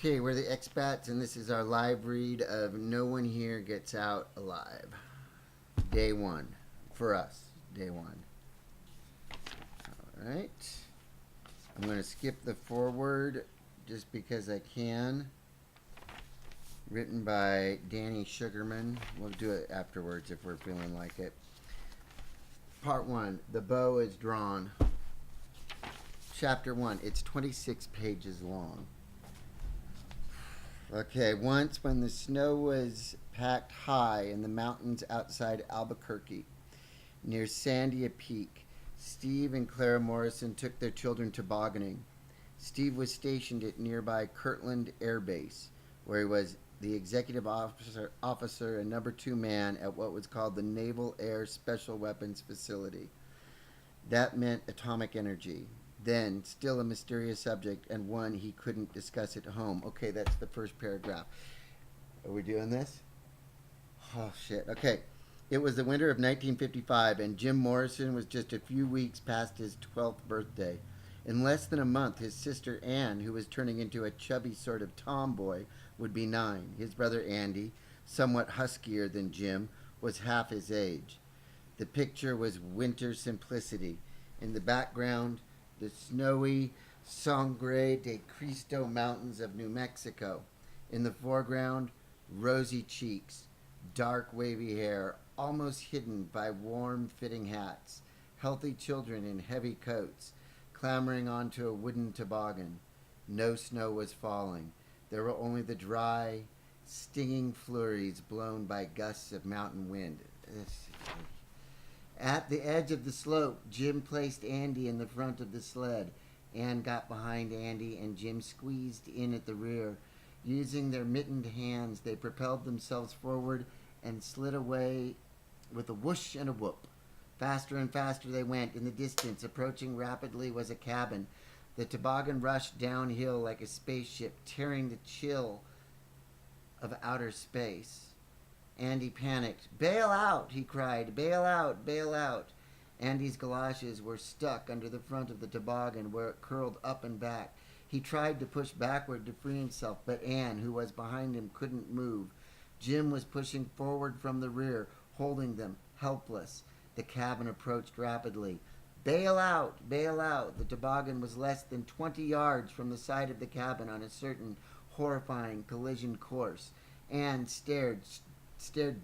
Okay, we're the Exbats, and this is our live read of No One Here Gets Out Alive. Day one. For us, day one. All right. I'm going to skip the foreword just because I can. Written by Danny Sugarman. We'll do it afterwards if we're feeling like it. Part one. The bow is drawn. Chapter one. It's 26 pages long. Okay, once when the snow was packed high in the mountains outside Albuquerque, near Sandia Peak, Steve and Clara Morrison took their children tobogganing. Steve was stationed at nearby Kirtland Air Base, where he was the executive officer and number 2 man at what was called the Naval Air Special Weapons Facility. That meant atomic energy. Then, still a mysterious subject, and one he couldn't discuss at home. Okay, that's the first paragraph. Are we doing this? Oh, shit. Okay. It was the winter of 1955, and Jim Morrison was just a few weeks past his 12th birthday. In less than a month, his sister Ann, who was turning into a chubby sort of tomboy, would be 9. His brother Andy, somewhat huskier than Jim, was half his age. The picture was winter simplicity. In the background, the snowy Sangre de Cristo mountains of New Mexico. In the foreground, rosy cheeks, dark wavy hair, almost hidden by warm-fitting hats, healthy children in heavy coats, clambering onto a wooden toboggan. No snow was falling. There were only the dry, stinging flurries blown by gusts of mountain wind. At the edge of the slope, Jim placed Andy in the front of the sled. Ann got behind Andy, and Jim squeezed in at the rear. Using their mittened hands, they propelled themselves forward and slid away with a whoosh and a whoop. Faster and faster they went. In the distance, approaching rapidly, was a cabin. The toboggan rushed downhill like a spaceship, tearing the chill of outer space. Andy panicked. "Bail out," he cried. "Bail out, bail out." Andy's galoshes were stuck under the front of the toboggan where it curled up and back. He tried to push backward to free himself, but Ann, who was behind him, couldn't move. Jim was pushing forward from the rear, holding them, helpless. The cabin approached rapidly. "Bail out, bail out." The toboggan was less than 20 yards from the side of the cabin on a certain horrifying collision course. Ann stared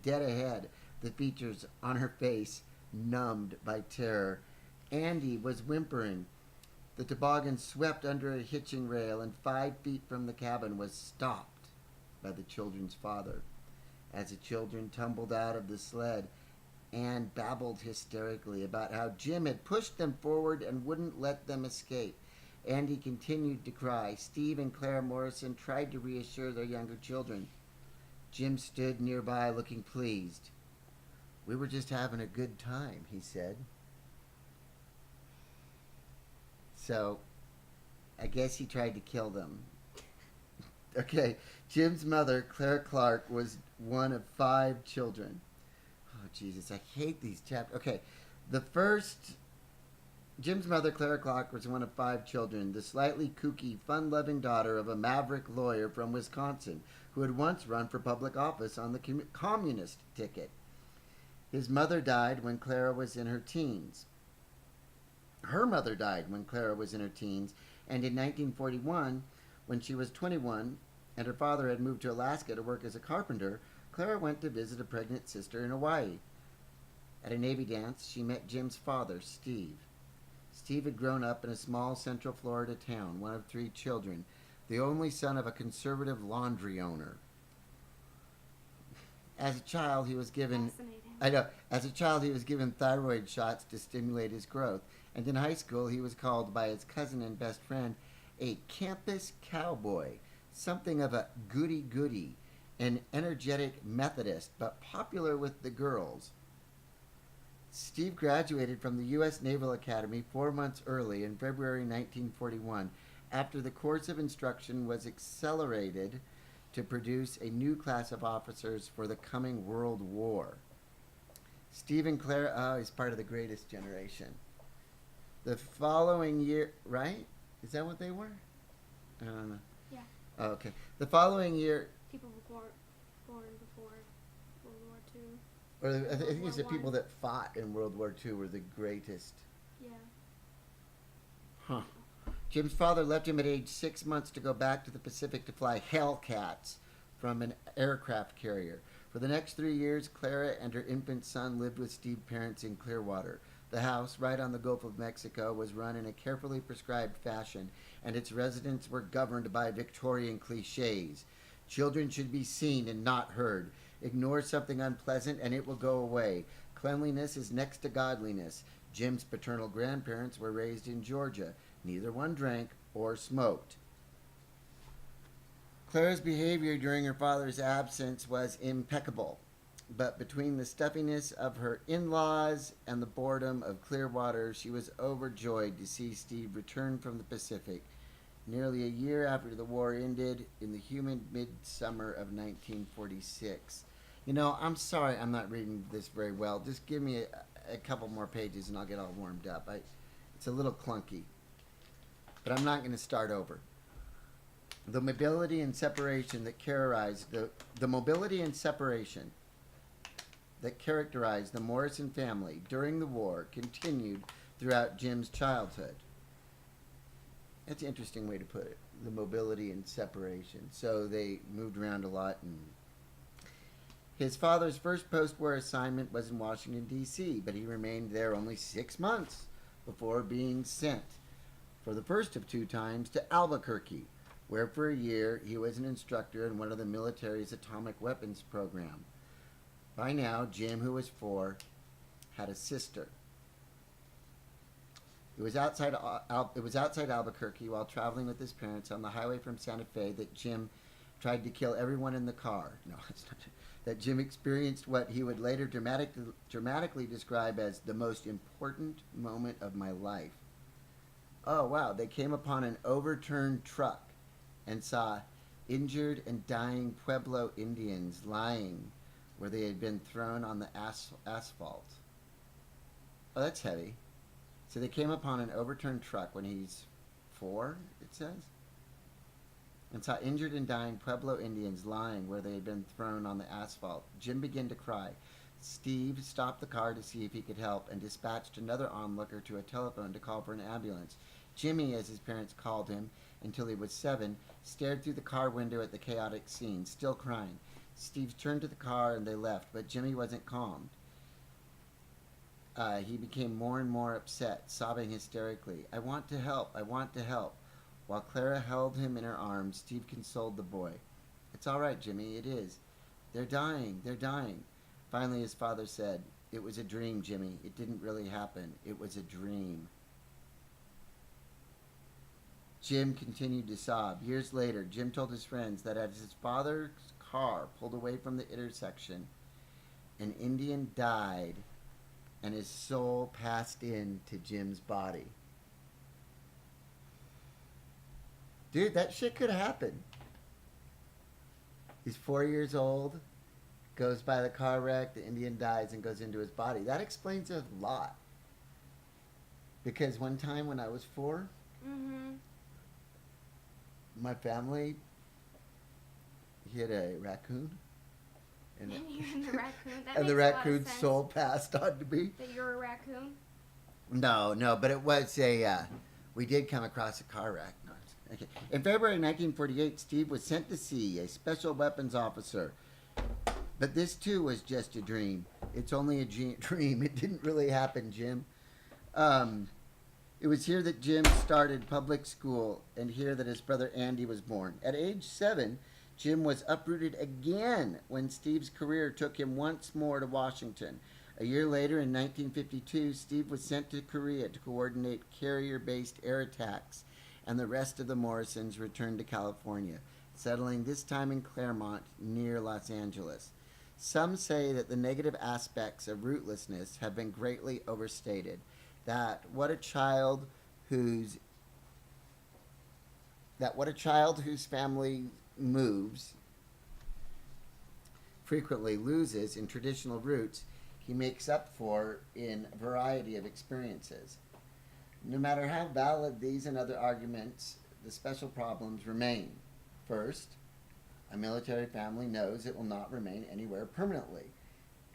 dead ahead, the features on her face numbed by terror. Andy was whimpering. The toboggan swept under a hitching rail, and 5 feet from the cabin was stopped by the children's father. As the children tumbled out of the sled, Ann babbled hysterically about how Jim had pushed them forward and wouldn't let them escape. Andy continued to cry. Steve and Clara Morrison tried to reassure their younger children. Jim stood nearby looking pleased. "We were just having a good time," he said. So, I guess he tried to kill them. Okay, Jim's mother, Clara Clark, was one of 5 children. Oh, Jesus, I hate these chapters. Okay, Jim's mother, Clara Clark, was one of 5 children, the slightly kooky, fun-loving daughter of a maverick lawyer from Wisconsin who had once run for public office on the communist ticket. His mother died when Clara was in her teens. Her mother died when Clara was in her teens, and in 1941, when she was 21 and her father had moved to Alaska to work as a carpenter, Clara went to visit a pregnant sister in Hawaii. At a Navy dance, she met Jim's father, Steve. Steve had grown up in a small Central Florida town, one of 3 children, the only son of a conservative laundry owner. As a child, he was given thyroid shots to stimulate his growth, and in high school, he was called by his cousin and best friend a campus cowboy, something of a goody-goody, an energetic Methodist, but popular with the girls. Steve graduated from the U.S. Naval Academy 4 months early in February 1941, after the course of instruction was accelerated to produce a new class of officers for the coming World War. Steve and Clara, he's part of the greatest generation. The following year, right? Is that what they were? I don't know. Yeah. Okay. The following year, People born before World War II. or I World think War it's the people One. that fought in World War II were the greatest. Yeah. Huh. Jim's father left him at age 6 months to go back to the Pacific to fly Hellcats from an aircraft carrier. For the next 3 years, Clara and her infant son lived with Steve's parents in Clearwater. The house, right on the Gulf of Mexico, was run in a carefully prescribed fashion, and its residents were governed by Victorian cliches. Children should be seen and not heard. Ignore something unpleasant and it will go away. Cleanliness is next to godliness. Jim's paternal grandparents were raised in Georgia. Neither one drank or smoked. Clara's behavior during her father's absence was impeccable, but between the stuffiness of her in laws and the boredom of Clearwater, she was overjoyed to see Steve return from the Pacific nearly a year after the war ended in the humid midsummer of 1946. You know, I'm sorry I'm not reading this very well. Just give me a couple more pages and I'll get all warmed up. It's a little clunky, but I'm not going to start over. The mobility and separation that characterized the mobility and separation that characterized the Morrison family during the war continued throughout Jim's childhood. That's an interesting way to put it. The mobility and separation. So they moved around a lot. And his father's first post-war assignment was in Washington, D.C., but he remained there only 6 months before being sent, for the first of 2 times, to Albuquerque, where for a year he was an instructor in one of the military's atomic weapons program. By now, Jim, who was 4, had a sister. It was outside Albuquerque while traveling with his parents on the highway from Santa Fe that Jim tried to kill everyone in the car. No, it's not. That Jim experienced what he would later dramatically describe as the most important moment of my life. Oh, wow. They came upon an overturned truck and saw injured and dying Pueblo Indians lying where they had been thrown on the asphalt. Oh, that's heavy. So they came upon an overturned truck when he's 4, it says, and saw injured and dying Pueblo Indians lying where they had been thrown on the asphalt. Jim began to cry. Steve stopped the car to see if he could help and dispatched another onlooker to a telephone to call for an ambulance. Jimmy, as his parents called him until he was 7, stared through the car window at the chaotic scene, still crying. Steve turned to the car and they left, but Jimmy wasn't calmed. He became more and more upset, sobbing hysterically. I want to help. I want to help. While Clara held him in her arms, Steve consoled the boy. It's all right, Jimmy. It is. They're dying. They're dying. Finally, his father said, It was a dream, Jimmy. It didn't really happen. It was a dream. Jim continued to sob. Years later, Jim told his friends that as his father's car pulled away from the intersection, an Indian died and his soul passed into Jim's body. Dude, that shit could happen. He's 4 years old, goes by the car wreck, the Indian dies and goes into his body. That explains a lot. Because one time when I was 4, my family hit a raccoon. And the raccoon. That And the makes a lot of raccoon's sense. soul passed on to me. That you're a raccoon? No, but it was we did come across a car wreck. No, okay. In February 1948, Steve was sent to sea, a special weapons officer. But this too was just a dream. It's only a dream. It didn't really happen, Jim. It was here that Jim started public school and here that his brother Andy was born. At age 7, Jim was uprooted again when Steve's career took him once more to Washington. A year later, in 1952, Steve was sent to Korea to coordinate carrier-based air attacks, and the rest of the Morrisons returned to California, settling this time in Claremont, near Los Angeles. Some say that the negative aspects of rootlessness have been greatly overstated. That what a child whose family moves frequently loses in traditional roots, he makes up for in a variety of experiences. No matter how valid these and other arguments, the special problems remain. First, a military family knows it will not remain anywhere permanently,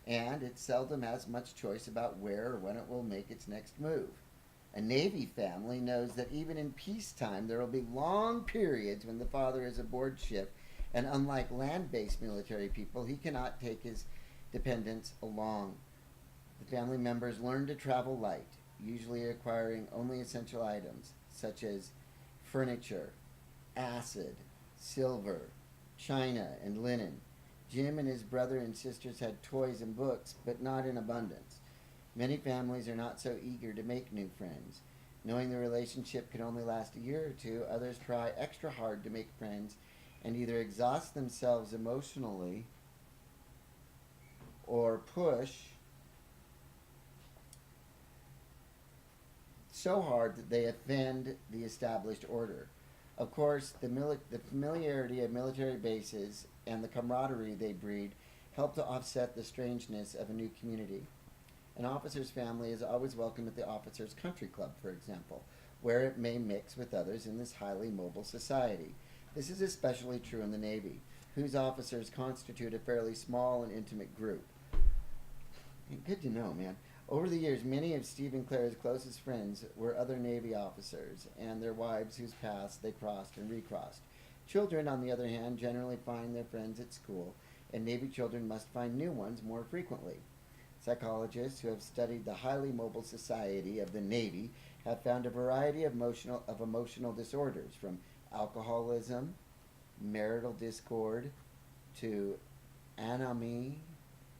and it seldom has much choice about where or when it will make its next move. A Navy family knows that even in peacetime there will be long periods when the father is aboard ship, and unlike land-based military people, he cannot take his dependents along. The family members learn to travel light, usually acquiring only essential items such as furniture, acid, silver, china, and linen. Jim and his brother and sisters had toys and books, but not in abundance. Many families are not so eager to make new friends. Knowing the relationship can only last a year or two, others try extra hard to make friends and either exhaust themselves emotionally or push so hard that they offend the established order. Of course, the familiarity of military bases and the camaraderie they breed help to offset the strangeness of a new community. An officer's family is always welcome at the officer's country club, for example, where it may mix with others in this highly mobile society. This is especially true in the Navy, whose officers constitute a fairly small and intimate group. Good to know, man. Over the years, many of Steve and Claire's closest friends were other Navy officers and their wives whose paths they crossed and recrossed. Children, on the other hand, generally find their friends at school, and Navy children must find new ones more frequently. Psychologists who have studied the highly mobile society of the Navy have found a variety of emotional disorders, from alcoholism, marital discord, to anomie,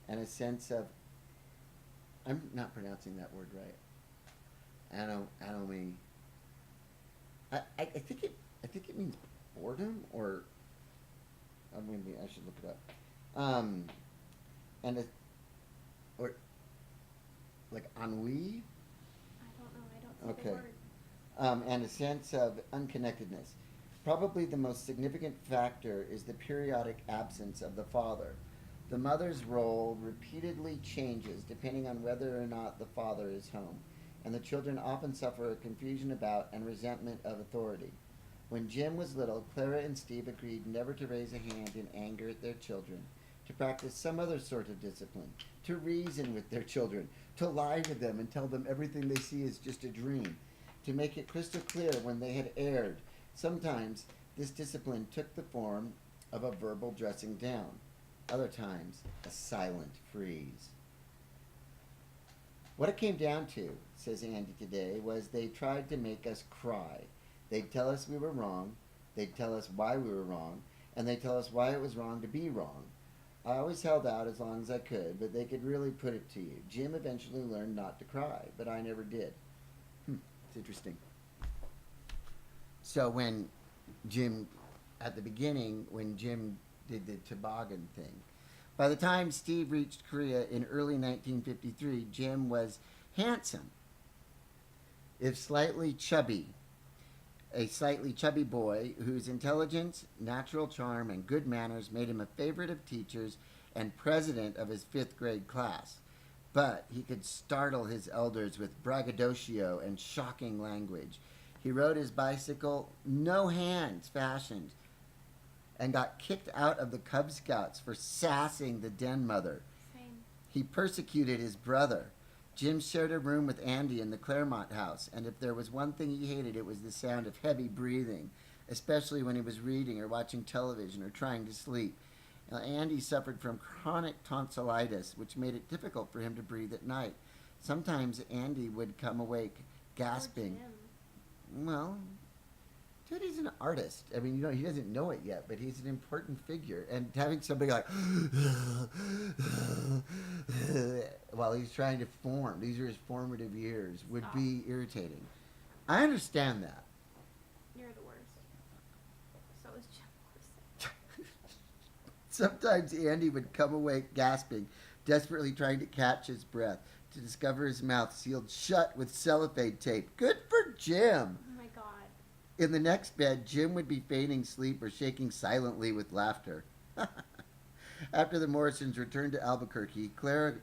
and a sense of, I'm not pronouncing that word right. Anomie. I think it means boredom, or maybe I should look it up. And a, or like ennui. I don't know. I don't see the Okay. word. And a sense of unconnectedness. Probably the most significant factor is the periodic absence of the father. The mother's role repeatedly changes depending on whether or not the father is home, and the children often suffer a confusion about and resentment of authority. When Jim was little, Clara and Steve agreed never to raise a hand in anger at their children, to practice some other sort of discipline, to reason with their children, to lie to them and tell them everything they see is just a dream, to make it crystal clear when they had erred. Sometimes this discipline took the form of a verbal dressing down. Other times, a silent freeze. What it came down to, says Andy today, was they tried to make us cry. They'd tell us we were wrong, they'd tell us why we were wrong, and they'd tell us why it was wrong to be wrong. I always held out as long as I could, but they could really put it to you. Jim eventually learned not to cry, but I never did. It's interesting. So when Jim, at the beginning, when Jim did the toboggan thing, by the time Steve reached Korea in early 1953, Jim was handsome, if slightly chubby. A slightly chubby boy whose intelligence, natural charm, and good manners made him a favorite of teachers and president of his 5th grade class. But he could startle his elders with braggadocio and shocking language. He rode his bicycle no hands fashioned and got kicked out of the Cub Scouts for sassing the den mother. Same. He persecuted his brother. Jim shared a room with Andy in the Claremont house, and if there was one thing he hated, it was the sound of heavy breathing, especially when he was reading or watching television or trying to sleep. Now, Andy suffered from chronic tonsillitis, which made it difficult for him to breathe at night. Sometimes Andy would come awake gasping. Poor Jim. Well, dude, he's an artist. I mean, he doesn't know it yet, but he's an important figure. And having somebody like, while he's trying to form, these are his formative years, would Stop. be irritating. I understand that. You're the worst. So is Jim Morrison. Sometimes Andy would come awake gasping, desperately trying to catch his breath, to discover his mouth sealed shut with cellophane tape. Good for Jim! Oh my god. In the next bed, Jim would be feigning sleep or shaking silently with laughter. After the Morrisons returned to Albuquerque, Clara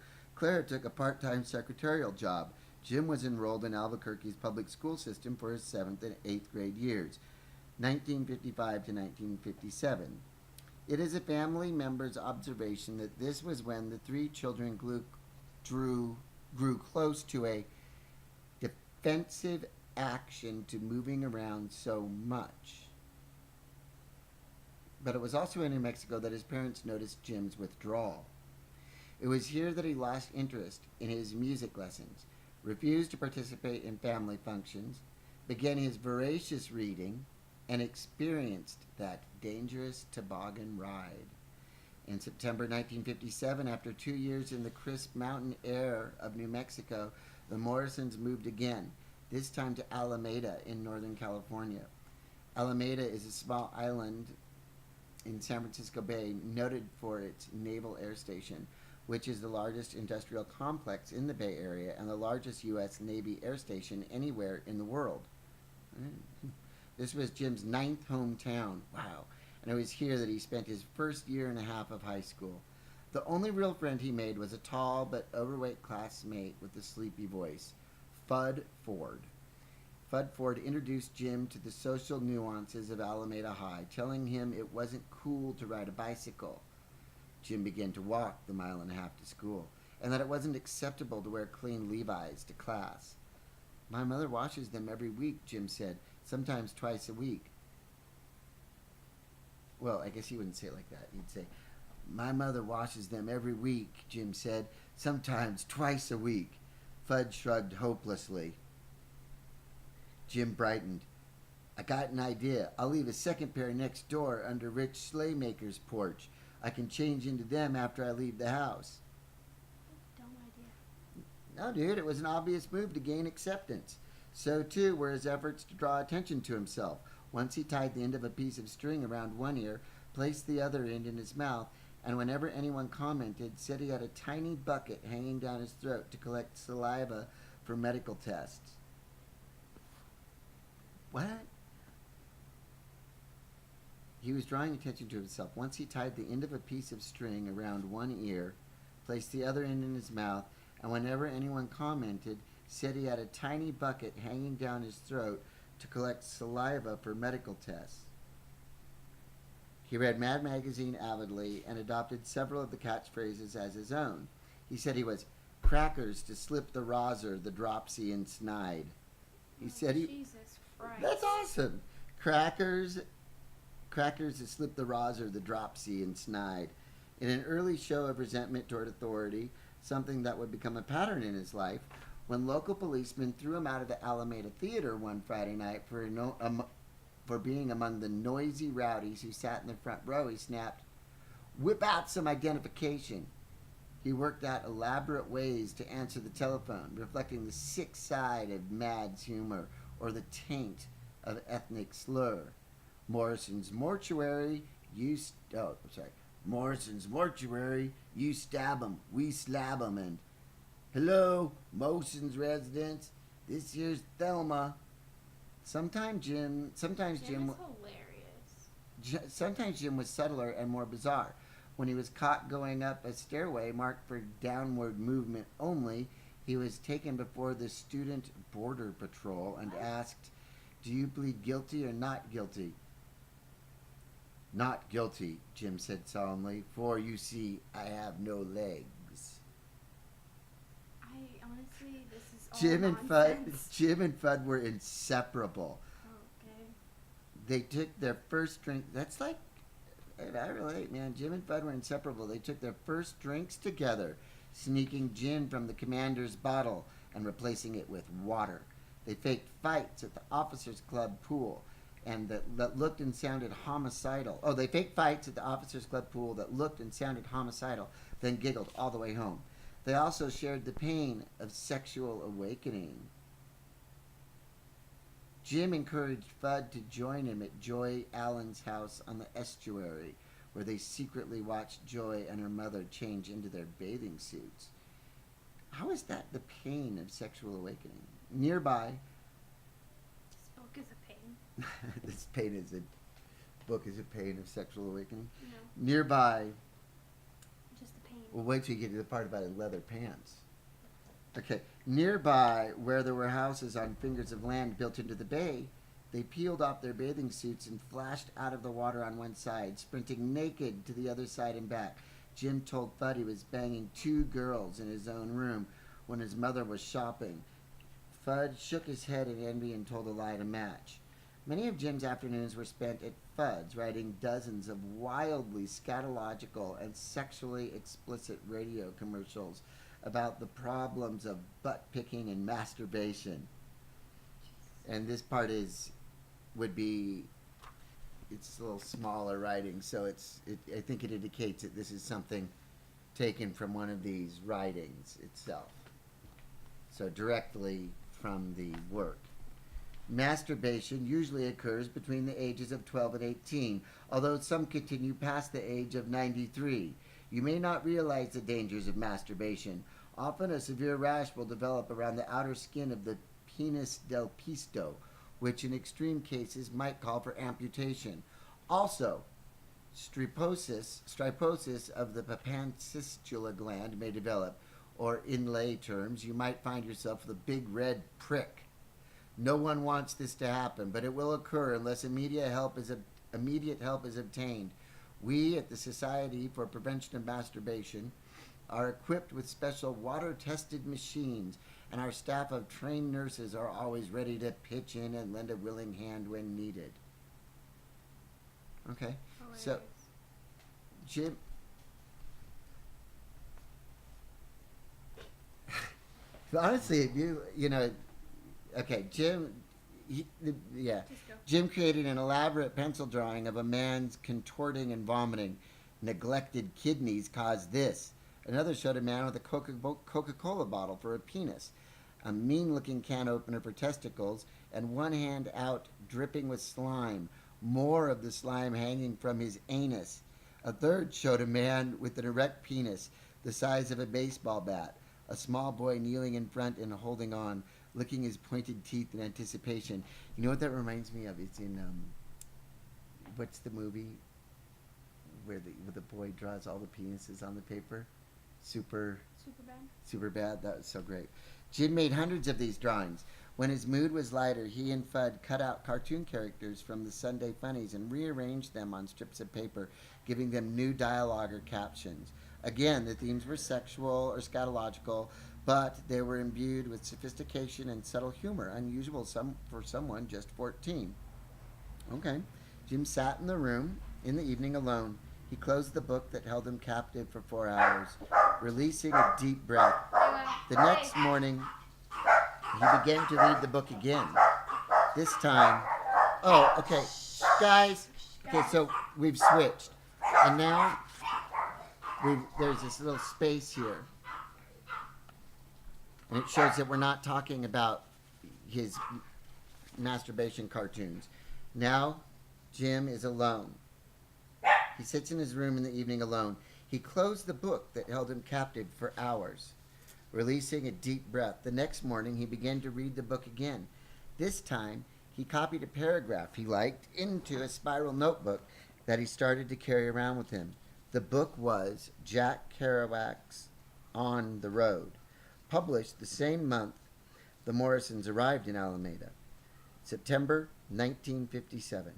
took a part-time secretarial job. Jim was enrolled in Albuquerque's public school system for his 7th and 8th grade years. 1955 to 1957. It is a family member's observation that this was when the three children grew close to a defensive action to moving around so much. But it was also in New Mexico that his parents noticed Jim's withdrawal. It was here that he lost interest in his music lessons, refused to participate in family functions, began his voracious reading, and experienced that dangerous toboggan ride. In September 1957, after 2 years in the crisp mountain air of New Mexico, the Morrisons moved again, this time to Alameda in Northern California. Alameda is a small island in San Francisco Bay noted for its naval air station, which is the largest industrial complex in the Bay Area and the largest U.S. Navy air station anywhere in the world. This was Jim's 9th hometown. Wow. And it was here that he spent his first year and a half of high school. The only real friend he made was a tall but overweight classmate with a sleepy voice, Fudd Ford. Fudd Ford introduced Jim to the social nuances of Alameda High, telling him it wasn't cool to ride a bicycle. Jim began to walk the mile and a half to school, and that it wasn't acceptable to wear clean Levi's to class. My mother washes them every week, Jim said, sometimes twice a week. Well, I guess he wouldn't say it like that. He'd say, my mother washes them every week, Jim said, sometimes twice a week. Fudd shrugged hopelessly. Jim brightened. I got an idea. I'll leave a second pair next door under Rich Slaymaker's porch. I can change into them after I leave the house. Dumb idea. No, dude, it was an obvious move to gain acceptance. So, too, were his efforts to draw attention to himself. Once he tied the end of a piece of string around one ear, placed the other end in his mouth, and whenever anyone commented, said he had a tiny bucket hanging down his throat to collect saliva for medical tests. What? He was drawing attention to himself. Once he tied the end of a piece of string around one ear, placed the other end in his mouth, and whenever anyone commented, said he had a tiny bucket hanging down his throat to collect saliva for medical tests. He read Mad Magazine avidly and adopted several of the catchphrases as his own. He said he was crackers to slip the roser, the dropsy, and snide. He said he... Jesus Christ. That's awesome. Crackers to slip the roser, the dropsy, and snide. In an early show of resentment toward authority, something that would become a pattern in his life, when local policemen threw him out of the Alameda Theater one Friday night for being among the noisy rowdies who sat in the front row, he snapped, "Whip out some identification." He worked out elaborate ways to answer the telephone, reflecting the sick side of Mad's humor or the taint of ethnic slur. Morrison's mortuary, Morrison's mortuary, you stab 'em, we slab 'em, and hello, Morrison's residence, this here's Thelma. Sometimes Jim Jim is hilarious. Sometimes Jim was subtler and more bizarre. When he was caught going up a stairway marked for downward movement only, he was taken before the Student Border Patrol and asked, "Do you plead guilty or not guilty?" "Not guilty," Jim said solemnly, "for you see, I have no legs." Honestly, this is all Jim and nonsense. Fudd were inseparable. Okay. They took their first drink. That's like, I relate, man. Jim and Fudd were inseparable. They took their first drinks together, sneaking gin from the commander's bottle and replacing it with water. They faked fights at the officers' club pool, and that looked and sounded homicidal. Oh, they faked fights at the officers' club pool that looked and sounded homicidal, then giggled all the way home. They also shared the pain of sexual awakening. Jim encouraged Fudd to join him at Joy Allen's house on the estuary, where they secretly watched Joy and her mother change into their bathing suits. How is that the pain of sexual awakening? Nearby, This book is a pain. this book is a pain of sexual awakening. No, Nearby, just the pain. well, wait till you get to the part about leather pants. Okay, nearby, where there were houses on fingers of land built into the bay, They peeled off their bathing suits and flashed out of the water on one side, sprinting naked to the other side and back. Jim told Fudd he was banging 2 girls in his own room when his mother was shopping. Fudd shook his head in envy and told a lie to match. Many of Jim's afternoons were spent at Fudd's, writing dozens of wildly scatological and sexually explicit radio commercials about the problems of butt-picking and masturbation. And this part would be, it's a little smaller writing, so I think it indicates that this is something taken from one of these writings itself. So directly from the work. Masturbation usually occurs between the ages of 12 and 18, although some continue past the age of 93. You may not realize the dangers of masturbation. Often a severe rash will develop around the outer skin of the penis del pisto, which in extreme cases might call for amputation. Also, striposis of the papancistula gland may develop, or in lay terms, you might find yourself with a big red prick. No one wants this to happen, but it will occur unless immediate help is obtained. We at the Society for Prevention of Masturbation are equipped with special water-tested machines, and our staff of trained nurses are always ready to pitch in and lend a willing hand when needed. Okay, so Jim... Honestly, you know, okay, Jim, Jim created an elaborate pencil drawing of a man's contorting and vomiting. Neglected kidneys caused this. Another showed a man with a Coca-Cola bottle for a penis, a mean-looking can opener for testicles, and one hand out dripping with slime, more of the slime hanging from his anus. A third showed a man with an erect penis the size of a baseball bat, a small boy kneeling in front and holding on, licking his pointed teeth in anticipation. You know what that reminds me of? It's in, what's the movie where the boy draws all the penises on the paper? Superbad. That was so great. Jim made hundreds of these drawings. When his mood was lighter, he and Fudd cut out cartoon characters from the Sunday Funnies and rearranged them on strips of paper, giving them new dialogue or captions. Again, the themes were sexual or scatological, but they were imbued with sophistication and subtle humor, unusual for someone just 14. Okay. Jim sat in the room in the evening alone. He closed the book that held him captive for 4 hours, releasing a deep breath. The next morning, he began to read the book again. This time, okay, guys, okay, so we've switched. And now, there's this little space here. And it shows that we're not talking about his masturbation cartoons. Now, Jim is alone. He sits in his room in the evening alone. He closed the book that held him captive for hours, releasing a deep breath. The next morning, he began to read the book again. This time, he copied a paragraph he liked into a spiral notebook that he started to carry around with him. The book was Jack Kerouac's On the Road. Published the same month the Morrisons arrived in Alameda, September 1957.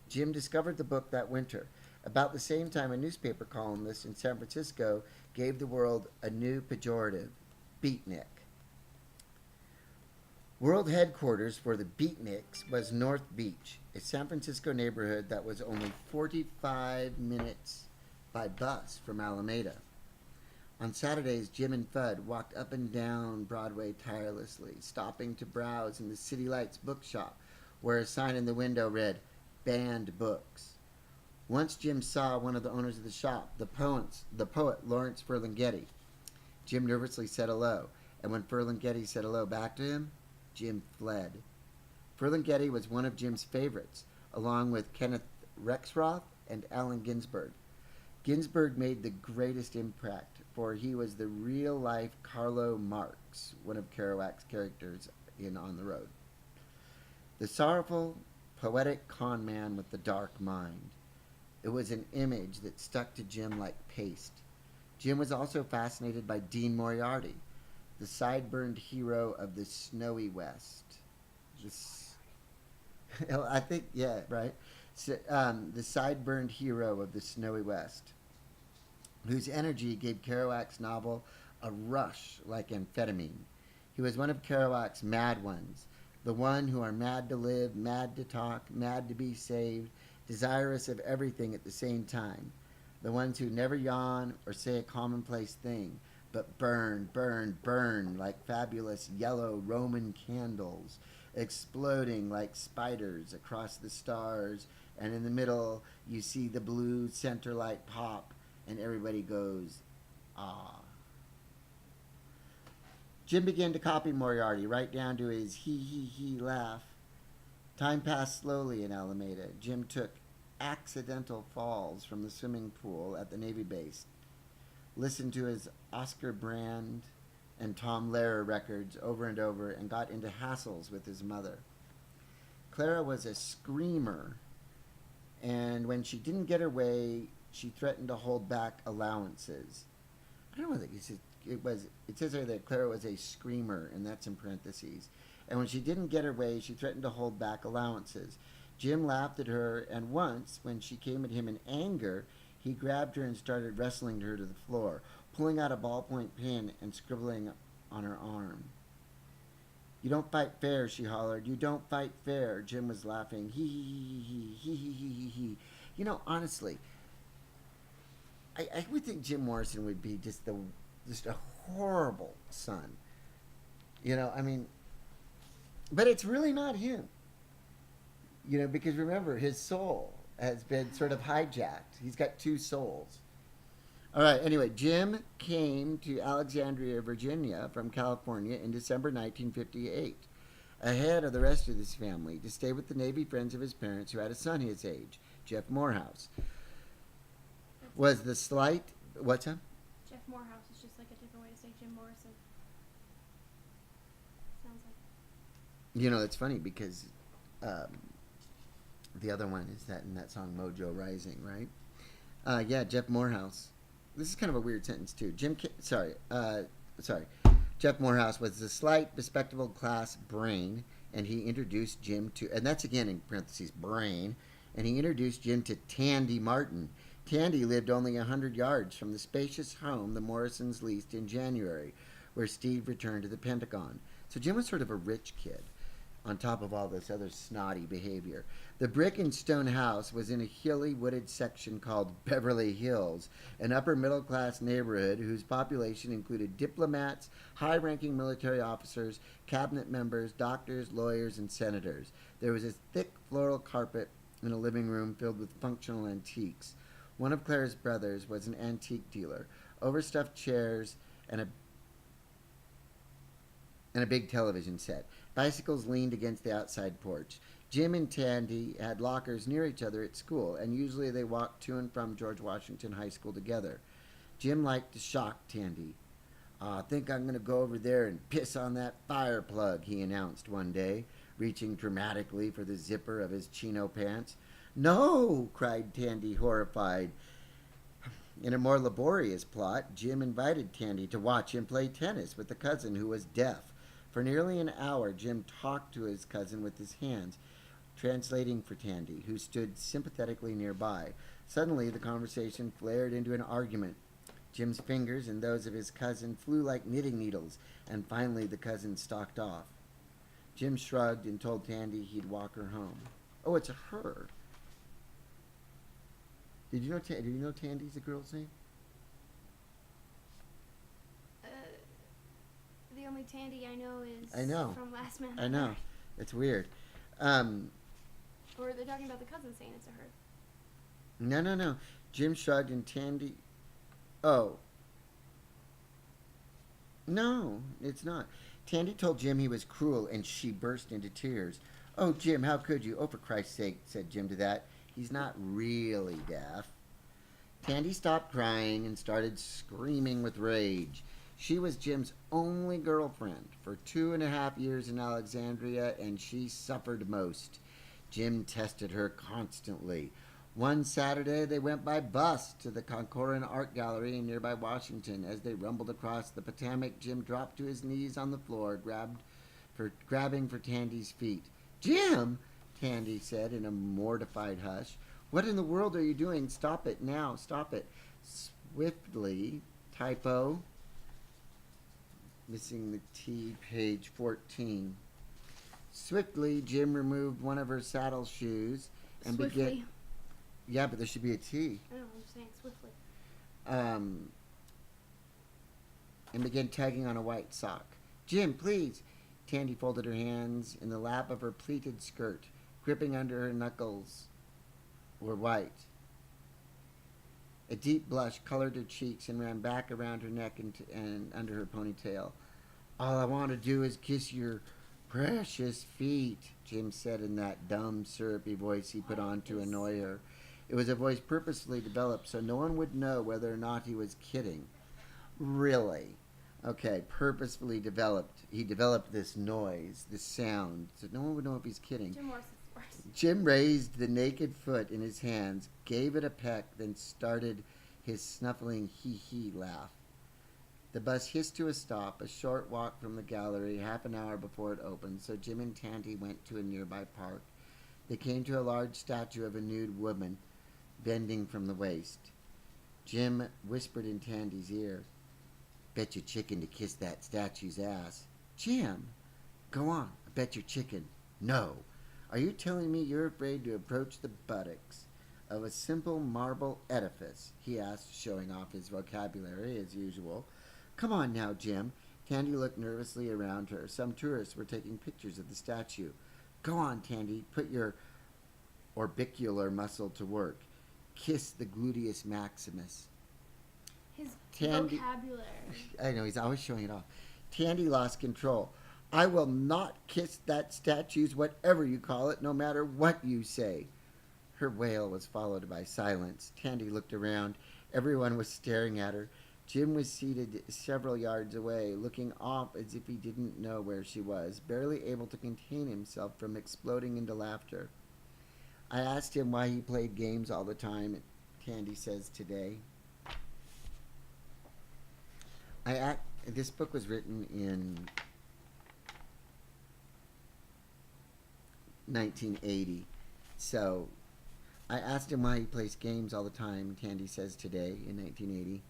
Jim discovered the book that winter. About the same time, a newspaper columnist in San Francisco gave the world a new pejorative, beatnik. World headquarters for the beatniks was North Beach, a San Francisco neighborhood that was only 45 minutes by bus from Alameda. On Saturdays, Jim and Fudd walked up and down Broadway tirelessly, stopping to browse in the City Lights bookshop, where a sign in the window read, Banned Books. Once Jim saw one of the owners of the shop, the poet Lawrence Ferlinghetti. Jim nervously said hello, and when Ferlinghetti said hello back to him, Jim fled. Ferlinghetti was one of Jim's favorites, along with Kenneth Rexroth and Allen Ginsberg. Ginsberg made the greatest impact, for he was the real-life Carlo Marx, one of Kerouac's characters in On the Road. The sorrowful, poetic con man with the dark mind. It was an image that stuck to Jim like paste. Jim was also fascinated by Dean Moriarty, the sideburns hero of the snowy West. I think, yeah, right. So, the sideburns hero of the snowy West, whose energy gave Kerouac's novel a rush like amphetamine. He was one of Kerouac's mad ones, the one who are mad to live, mad to talk, mad to be saved, desirous of everything at the same time. The ones who never yawn or say a commonplace thing, but burn, burn, burn like fabulous yellow Roman candles, exploding like spiders across the stars, and in the middle you see the blue center light pop, and everybody goes, ah. Jim began to copy Moriarty right down to his he laugh. Time passed slowly in Alameda. Jim took accidental falls from the swimming pool at the Navy base, listened to his Oscar Brand and Tom Lehrer records over and over, and got into hassles with his mother. Clara was a screamer, and when she didn't get her way, she threatened to hold back allowances. I don't know what it was. It says here that Clara was a screamer, and that's in parentheses. And when she didn't get her way, she threatened to hold back allowances. Jim laughed at her, and once, when she came at him in anger, he grabbed her and started wrestling her to the floor, pulling out a ballpoint pen and scribbling on her arm. You don't fight fair, she hollered. You don't fight fair. Jim was laughing. He. You know, honestly, I would think Jim Morrison would be just a horrible son. You know, I mean, but it's really not him. You know, because remember, his soul has been sort of hijacked. He's got two souls. All right, anyway, Jim came to Alexandria, Virginia from California in December 1958, ahead of the rest of his family, to stay with the Navy friends of his parents who had a son his age, Jeff Morehouse. Was the slight... What's that? Jeff Morehouse is just like a different way to say Jim Morrison. Sounds like. You know, it's funny because the other one is that in that song Mojo Rising, right? Yeah, Jeff Morehouse. This is kind of a weird sentence too. Jeff Morehouse was the slight, bespectacled class brain, and he introduced Jim to, and that's again in parentheses, brain, and he introduced Jim to Tandy Martin. Tandy lived only 100 yards from the spacious home the Morrisons leased in January, where Steve returned to the Pentagon. So Jim was sort of a rich kid, on top of all this other snotty behavior. The brick and stone house was in a hilly, wooded section called Beverly Hills, an upper-middle-class neighborhood whose population included diplomats, high-ranking military officers, cabinet members, doctors, lawyers, and senators. There was a thick floral carpet in a living room filled with functional antiques. One of Claire's brothers was an antique dealer. Overstuffed chairs and a big television set. Bicycles leaned against the outside porch. Jim and Tandy had lockers near each other at school, and usually they walked to and from George Washington High School together. Jim liked to shock Tandy. I think I'm going to go over there and piss on that fire plug, he announced one day, reaching dramatically for the zipper of his chino pants. No, cried Tandy, horrified. In a more laborious plot, Jim invited Tandy to watch him play tennis with a cousin who was deaf. For nearly an hour, Jim talked to his cousin with his hands, translating for Tandy, who stood sympathetically nearby. Suddenly, the conversation flared into an argument. Jim's fingers and those of his cousin flew like knitting needles, and finally the cousin stalked off. Jim shrugged and told Tandy he'd walk her home. Oh, it's a her. Did you know Tandy's a girl's name? The only Tandy I know is from Last Man on I know. Earth. It's weird. Or they're talking about the cousin saying it's a her. No. Jim shrugged and Tandy... Oh. No, it's not. Tandy told Jim he was cruel, and she burst into tears. Oh, Jim, how could you? Oh, for Christ's sake, said Jim to that. He's not really deaf. Tandy stopped crying and started screaming with rage. She was Jim's only girlfriend for 2.5 years in Alexandria, and she suffered most. Jim tested her constantly. One Saturday, they went by bus to the Concoran Art Gallery in nearby Washington. As they rumbled across the Potomac, Jim dropped to his knees on the floor, grabbing for Tandy's feet. Jim! Tandy said in a mortified hush. What in the world are you doing? Stop it now, stop it. Swiftly, typo, missing the T, page 14. Swiftly, Jim removed one of her saddle shoes and Swiftly. began. Yeah, but there should be a T. I know, I'm saying swiftly. And began tugging on a white sock. Jim, please. Tandy folded her hands in the lap of her pleated skirt, gripping under her knuckles were white. A deep blush colored her cheeks and ran back around her neck and under her ponytail. All I want to do is kiss your precious feet, Jim said in that dumb, syrupy voice he put on to annoy her. It was a voice purposely developed so no one would know whether or not he was kidding. Really? Okay, purposefully developed. He developed this noise, this sound, so no one would know if he's kidding. Jim Morrison's worse. Jim raised the naked foot in his hands, gave it a peck, then started his snuffling hee-hee laugh. The bus hissed to a stop, a short walk from the gallery, half an hour before it opened, so Jim and Tandy went to a nearby park. They came to a large statue of a nude woman, bending from the waist. Jim whispered in Tandy's ear, Bet your chicken to kiss that statue's ass. Jim, go on, I bet your chicken. No. Are you telling me you're afraid to approach the buttocks of a simple marble edifice? He asked, showing off his vocabulary as usual. Come on now, Jim. Tandy looked nervously around her. Some tourists were taking pictures of the statue. Go on, Tandy, put your orbicular muscle to work. Kiss the gluteus maximus. His Tandy, vocabulary. I know, he's always showing it off. Tandy lost control. I will not kiss that statue's whatever you call it, no matter what you say. Her wail was followed by silence. Tandy looked around. Everyone was staring at her. Jim was seated several yards away, looking off as if he didn't know where she was, barely able to contain himself from exploding into laughter. I asked him why he played games all the time, Tandy says today. This book was written in 1980, so I asked him why he plays games all the time, Tandy says today, in 1980.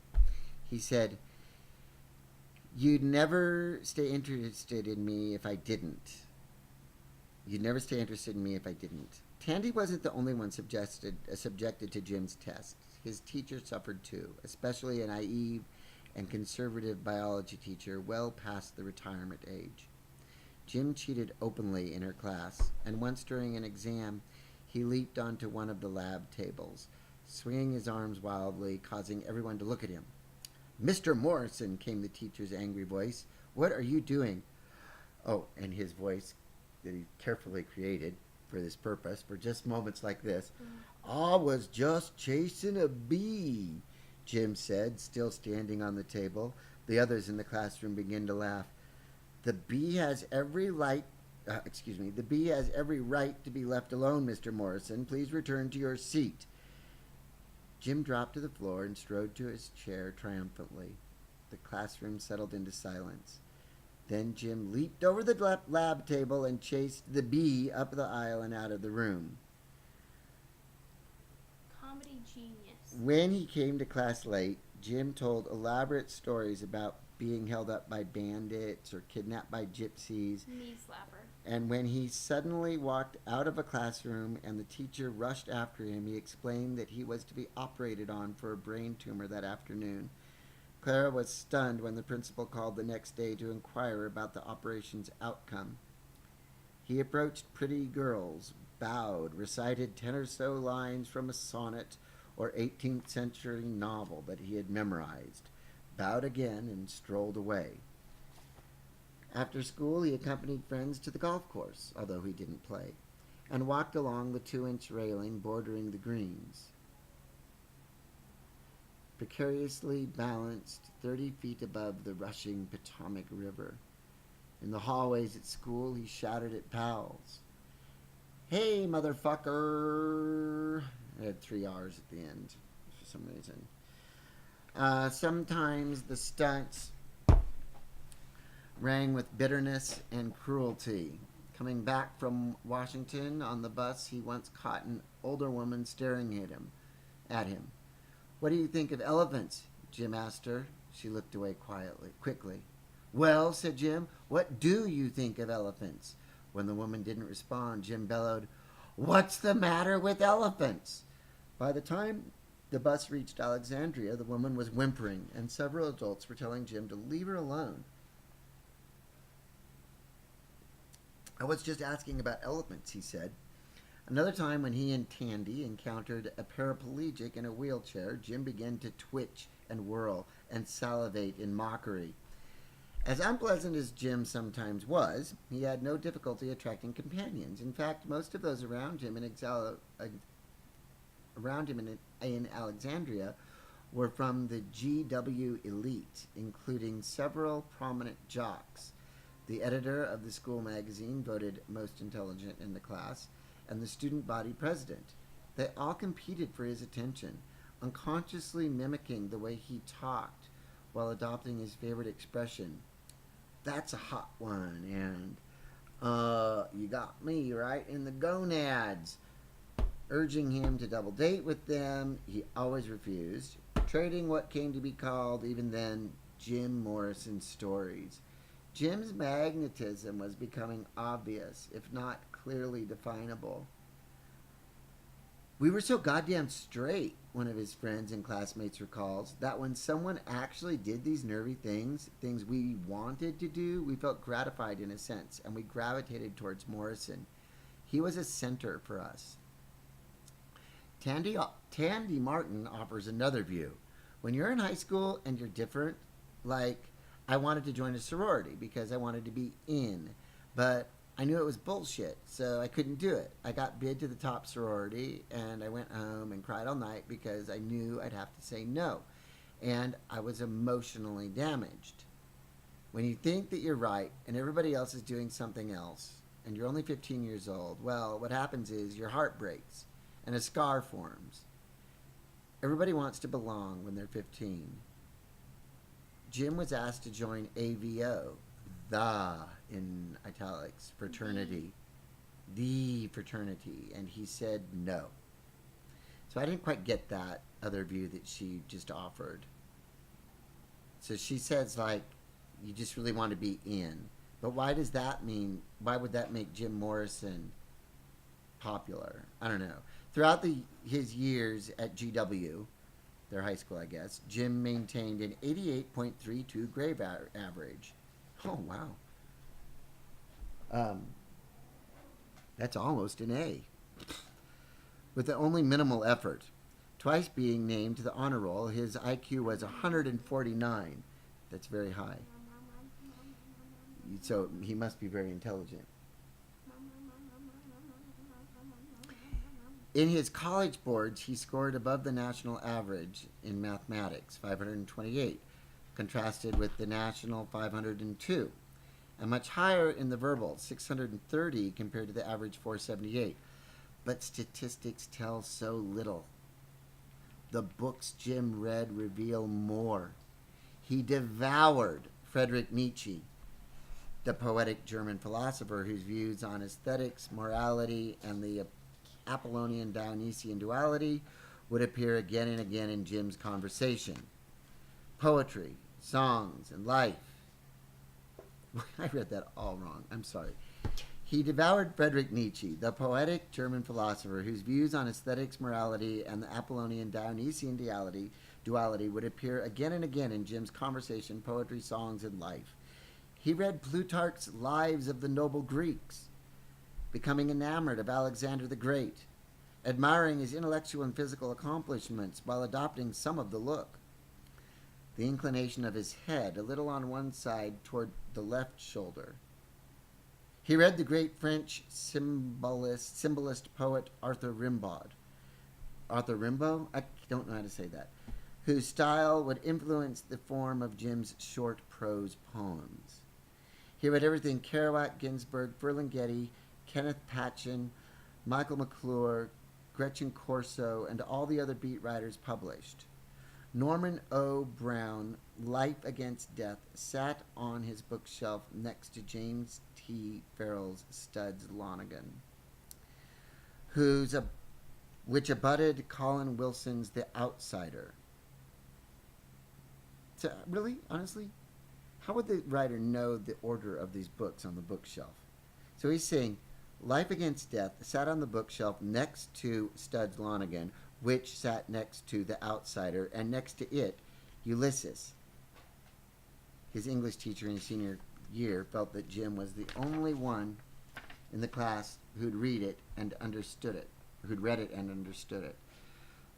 He said, You'd never stay interested in me if I didn't. You'd never stay interested in me if I didn't. Tandy wasn't the only one subjected to Jim's tests. His teacher suffered too, especially a naive and conservative biology teacher well past the retirement age. Jim cheated openly in her class, and once during an exam, he leaped onto one of the lab tables, swinging his arms wildly, causing everyone to look at him. Mr. Morrison, came the teacher's angry voice. What are you doing? Oh, and his voice that he carefully created for this purpose, for just moments like this. I was just chasing a bee, Jim said, still standing on the table. The others in the classroom began to laugh. The bee has every right to be left alone, Mr. Morrison. Please return to your seat. Jim dropped to the floor and strode to his chair triumphantly. The classroom settled into silence. Then Jim leaped over the lab table and chased the bee up the aisle and out of the room. Comedy genius. When he came to class late, Jim told elaborate stories about being held up by bandits or kidnapped by gypsies. Knee slapper. And when he suddenly walked out of a classroom and the teacher rushed after him, he explained that he was to be operated on for a brain tumor that afternoon. Clara was stunned when the principal called the next day to inquire about the operation's outcome. He approached pretty girls, bowed, recited 10 or so lines from a sonnet or 18th century novel that he had memorized, bowed again, and strolled away. After school, he accompanied friends to the golf course, although he didn't play, and walked along the 2-inch railing bordering the greens. Precariously balanced 30 feet above the rushing Potomac River. In the hallways at school, he shouted at pals. Hey, motherfucker! It had 3 R's at the end, for some reason. Sometimes the stunts rang with bitterness and cruelty. Coming back from Washington on the bus, he once caught an older woman staring at him. What do you think of elephants? Jim asked her. She looked away quickly. Well, said Jim, what do you think of elephants? When the woman didn't respond, Jim bellowed, What's the matter with elephants? By the time the bus reached Alexandria, the woman was whimpering, and several adults were telling Jim to leave her alone. I was just asking about elephants, he said. Another time when he and Tandy encountered a paraplegic in a wheelchair, Jim began to twitch and whirl and salivate in mockery. As unpleasant as Jim sometimes was, he had no difficulty attracting companions. In fact, most of those around him in Alexandria were from the GW elite, including several prominent jocks. The editor of the school magazine voted most intelligent in the class, and the student body president. They all competed for his attention, unconsciously mimicking the way he talked while adopting his favorite expression. That's a hot one, and, you got me right in the gonads. Urging him to double date with them, he always refused, trading what came to be called, even then, Jim Morrison stories. Jim's magnetism was becoming obvious, if not clearly definable. We were so goddamn straight, one of his friends and classmates recalls, that when someone actually did these nervy things we wanted to do, we felt gratified in a sense, and we gravitated towards Morrison. He was a center for us. Tandy Martin offers another view. When you're in high school and you're different, like, I wanted to join a sorority because I wanted to be in, but I knew it was bullshit, so I couldn't do it. I got bid to the top sorority, and I went home and cried all night because I knew I'd have to say no, and I was emotionally damaged. When you think that you're right and everybody else is doing something else, and you're only 15 years old, well, what happens is your heart breaks, and a scar forms. Everybody wants to belong when they're 15. Jim was asked to join AVO, the, in italics, fraternity, the fraternity, and he said no. So I didn't quite get that other view that she just offered. So she says, like, you just really want to be in. But why does that mean, why would that make Jim Morrison popular? I don't know. Throughout his years at GW, their high school, I guess, Jim maintained an 88.32 grade average. Oh, wow. That's almost an A. With only minimal effort. Twice being named to the honor roll, his IQ was 149. That's very high. So he must be very intelligent. In his college boards, he scored above the national average in mathematics, 528, contrasted with the national 502, and much higher in the verbal, 630 compared to the average 478. But statistics tell so little. The books Jim read reveal more. He devoured Friedrich Nietzsche, the poetic German philosopher whose views on aesthetics, morality, and the Apollonian-Dionysian duality would appear again and again in Jim's conversation. Poetry, songs, and life. I read that all wrong. I'm sorry. He devoured Friedrich Nietzsche, the poetic German philosopher whose views on aesthetics, morality, and the Apollonian-Dionysian duality would appear again and again in Jim's conversation, poetry, songs, and life. He read Plutarch's Lives of the Noble Greeks, becoming enamored of Alexander the Great, admiring his intellectual and physical accomplishments while adopting some of the look. The inclination of his head a little on one side toward the left shoulder. He read the great French symbolist poet Arthur Rimbaud. Arthur Rimbaud? I don't know how to say that. Whose style would influence the form of Jim's short prose poems. He read everything Kerouac, Ginsberg, Ferlinghetti, Kenneth Patchen, Michael McClure, Gretchen Corso, and all the other beat writers published. Norman O. Brown, Life Against Death, sat on his bookshelf next to James T. Farrell's Studs Lonergan, which abutted Colin Wilson's The Outsider. So, really, honestly, how would the writer know the order of these books on the bookshelf? So he's saying Life Against Death sat on the bookshelf next to Studs Lonergan, which sat next to The Outsider, and next to it, Ulysses. His English teacher in his senior year felt that Jim was the only one in the class who'd read it and understood it, who'd read it and understood it.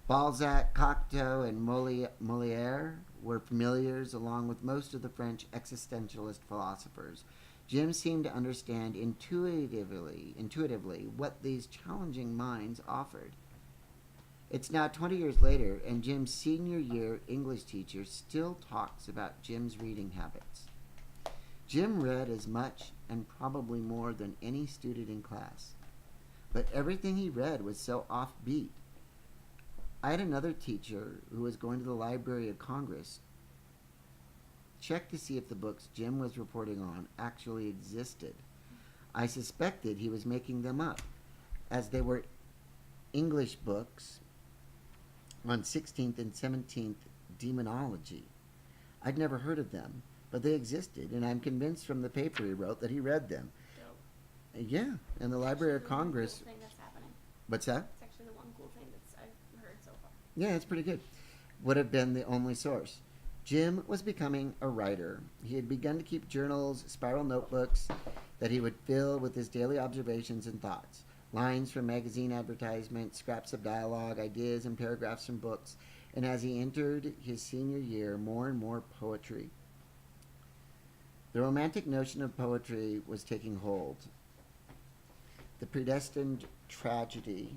Balzac, Cocteau, and Molière were familiars along with most of the French existentialist philosophers. Jim seemed to understand intuitively what these challenging minds offered. It's now 20 years later, and Jim's senior year English teacher still talks about Jim's reading habits. Jim read as much and probably more than any student in class, but everything he read was so offbeat. I had another teacher who was going to the Library of Congress check to see if the books Jim was reporting on actually existed. I suspected he was making them up, as they were English books on 16th and 17th demonology. I'd never heard of them, but they existed, and I'm convinced from the paper he wrote that he read them. Dope. Yeah, and the Library of Congress. Cool thing that's happening. What's that? It's actually the one cool thing that's I've heard so far. Yeah, it's pretty good. Would have been the only source. Jim was becoming a writer. He had begun to keep journals, spiral notebooks that he would fill with his daily observations and thoughts. Lines from magazine advertisements, scraps of dialogue, ideas, and paragraphs from books. And as he entered his senior year, more and more poetry. The romantic notion of poetry was taking hold. The predestined tragedy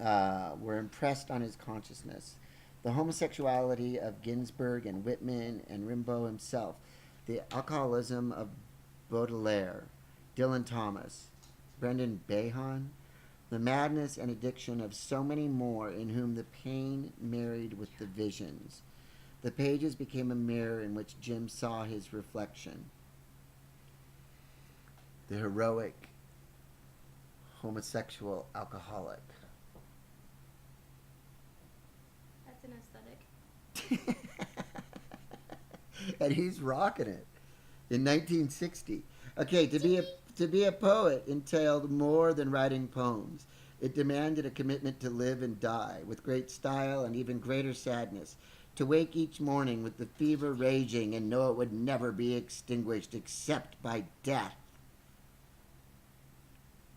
were impressed on his consciousness. The homosexuality of Ginsberg and Whitman and Rimbaud himself. The alcoholism of Baudelaire, Dylan Thomas, Brendan Behan. The madness and addiction of so many more in whom the pain married with the visions. The pages became a mirror in which Jim saw his reflection. The heroic homosexual alcoholic. That's an aesthetic. And he's rocking it in 1960. Okay, to be a poet entailed more than writing poems. It demanded a commitment to live and die with great style and even greater sadness. To wake each morning with the fever raging and know it would never be extinguished except by death.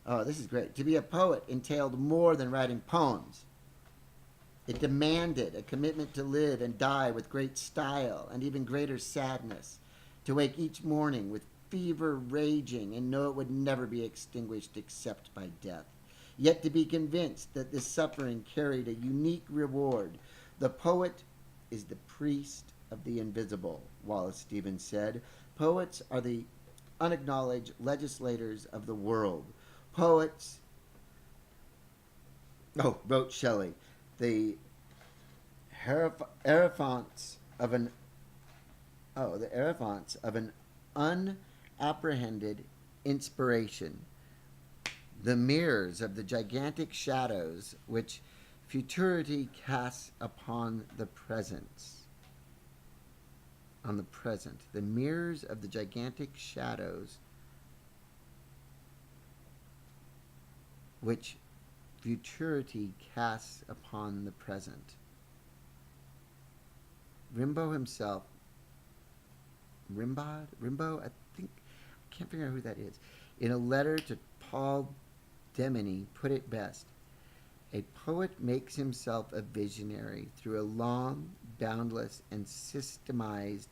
Oh, this is great. To be a poet entailed more than writing poems. It demanded a commitment to live and die with great style and even greater sadness. To wake each morning with fever raging and know it would never be extinguished except by death. Yet to be convinced that this suffering carried a unique reward. The poet is the priest of the invisible, Wallace Stevens said. Poets are the unacknowledged legislators of the world. Poets, wrote Shelley, the hierophants of an unapprehended inspiration, the mirrors of the gigantic shadows which futurity casts upon the present, the mirrors of the gigantic shadows which futurity casts upon the present. Rimbaud, I think, I can't figure out who that is. In a letter to Paul Demeny, put it best. A poet makes himself a visionary through a long, boundless, and systemized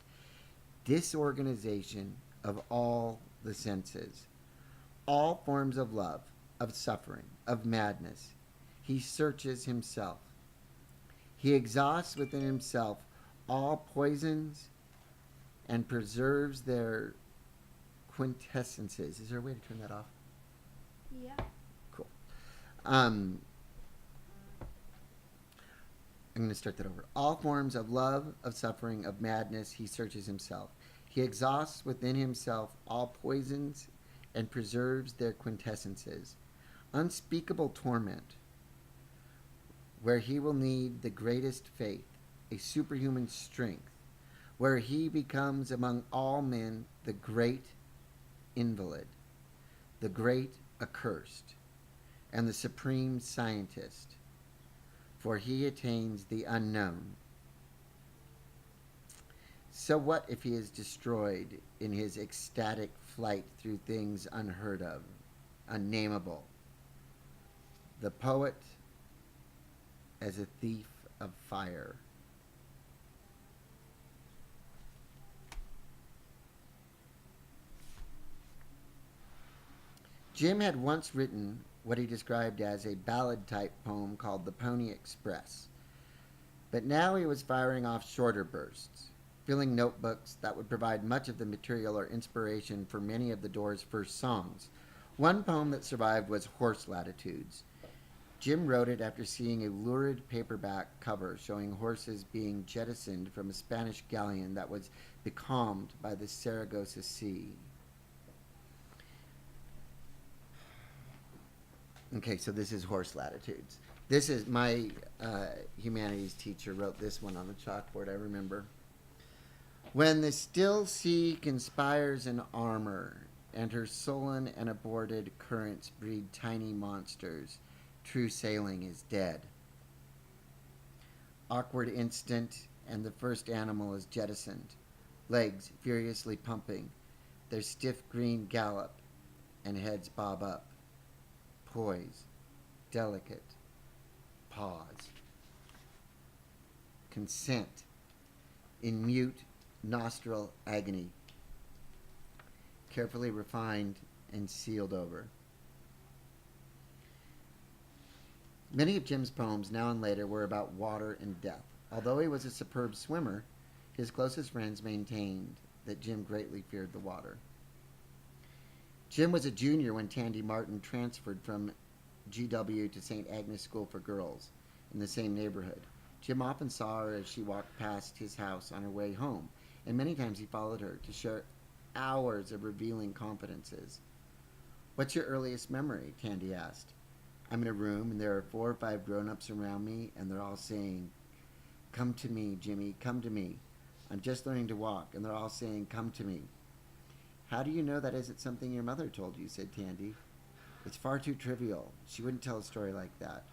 disorganization of all the senses. All forms of love, of suffering, of madness. He searches himself. He exhausts within himself all poisons and preserves their quintessences. Is there a way to turn that off? Yeah. Cool. I'm going to start that over. All forms of love, of suffering, of madness, he searches himself. He exhausts within himself all poisons and preserves their quintessences. Unspeakable torment, where he will need the greatest faith, a superhuman strength, where he becomes among all men the great invalid, the great accursed, and the supreme scientist, for he attains the unknown. So what if he is destroyed in his ecstatic flight through things unheard of, unnameable? The poet as a thief of fire. Jim had once written what he described as a ballad-type poem called The Pony Express, but now he was firing off shorter bursts, filling notebooks that would provide much of the material or inspiration for many of the Doors' first songs. One poem that survived was Horse Latitudes. Jim wrote it after seeing a lurid paperback cover showing horses being jettisoned from a Spanish galleon that was becalmed by the Saragossa Sea. Okay, so this is Horse Latitudes. This is my humanities teacher wrote this one on the chalkboard, I remember. When the still sea conspires in armor, and her sullen and aborted currents breed tiny monsters, true sailing is dead. Awkward instant, and the first animal is jettisoned, legs furiously pumping, their stiff green gallop, and heads bob up. Poise, delicate, pause. Consent, in mute nostril agony, carefully refined and sealed over. Many of Jim's poems, now and later, were about water and death. Although he was a superb swimmer, his closest friends maintained that Jim greatly feared the water. Jim was a junior when Tandy Martin transferred from GW to St. Agnes School for Girls in the same neighborhood. Jim often saw her as she walked past his house on her way home, and many times he followed her to share hours of revealing confidences. "What's your earliest memory?" Tandy asked. "I'm in a room and there are 4 or 5 grown-ups around me and they're all saying, 'Come to me, Jimmy, come to me. I'm just learning to walk,' and they're all saying, 'Come to me.'" "How do you know that isn't something your mother told you?" said Tandy. "It's far too trivial. She wouldn't tell a story like that."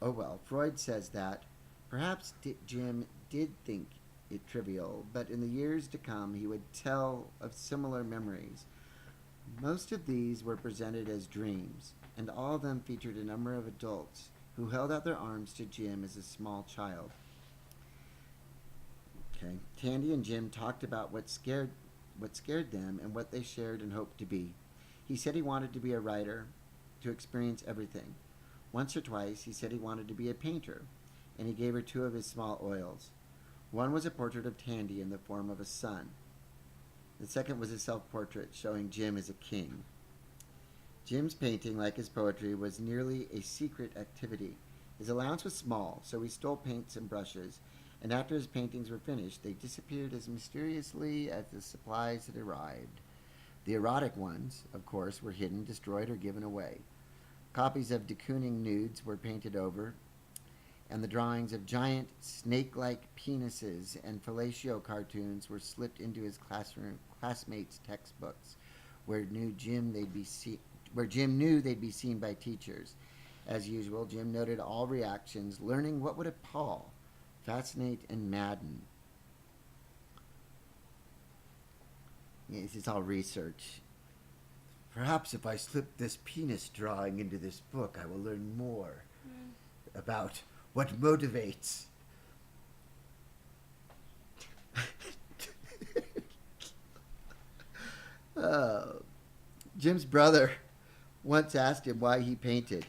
"Oh well, Freud says that. Perhaps Jim did think it trivial, but in the years to come he would tell of similar memories. Most of these were presented as dreams, and all of them featured a number of adults who held out their arms to Jim as a small child. Okay. Tandy and Jim talked about what scared them and what they shared and hoped to be. He said he wanted to be a writer, to experience everything. Once or twice he said he wanted to be a painter, and he gave her 2 of his small oils. One was a portrait of Tandy in the form of a sun. The second was a self-portrait showing Jim as a king. Jim's painting, like his poetry, was nearly a secret activity. His allowance was small, so he stole paints and brushes, and after his paintings were finished, they disappeared as mysteriously as the supplies had arrived. The erotic ones, of course, were hidden, destroyed, or given away. Copies of de Kooning nudes were painted over, and the drawings of giant snake-like penises and fellatio cartoons were slipped into his classmates' textbooks, where Jim knew they'd be seen by teachers. As usual, Jim noted all reactions, learning what would appall, fascinate, and madden. This is all research. "Perhaps if I slip this penis drawing into this book, I will learn more about what motivates." Jim's brother once asked him why he painted.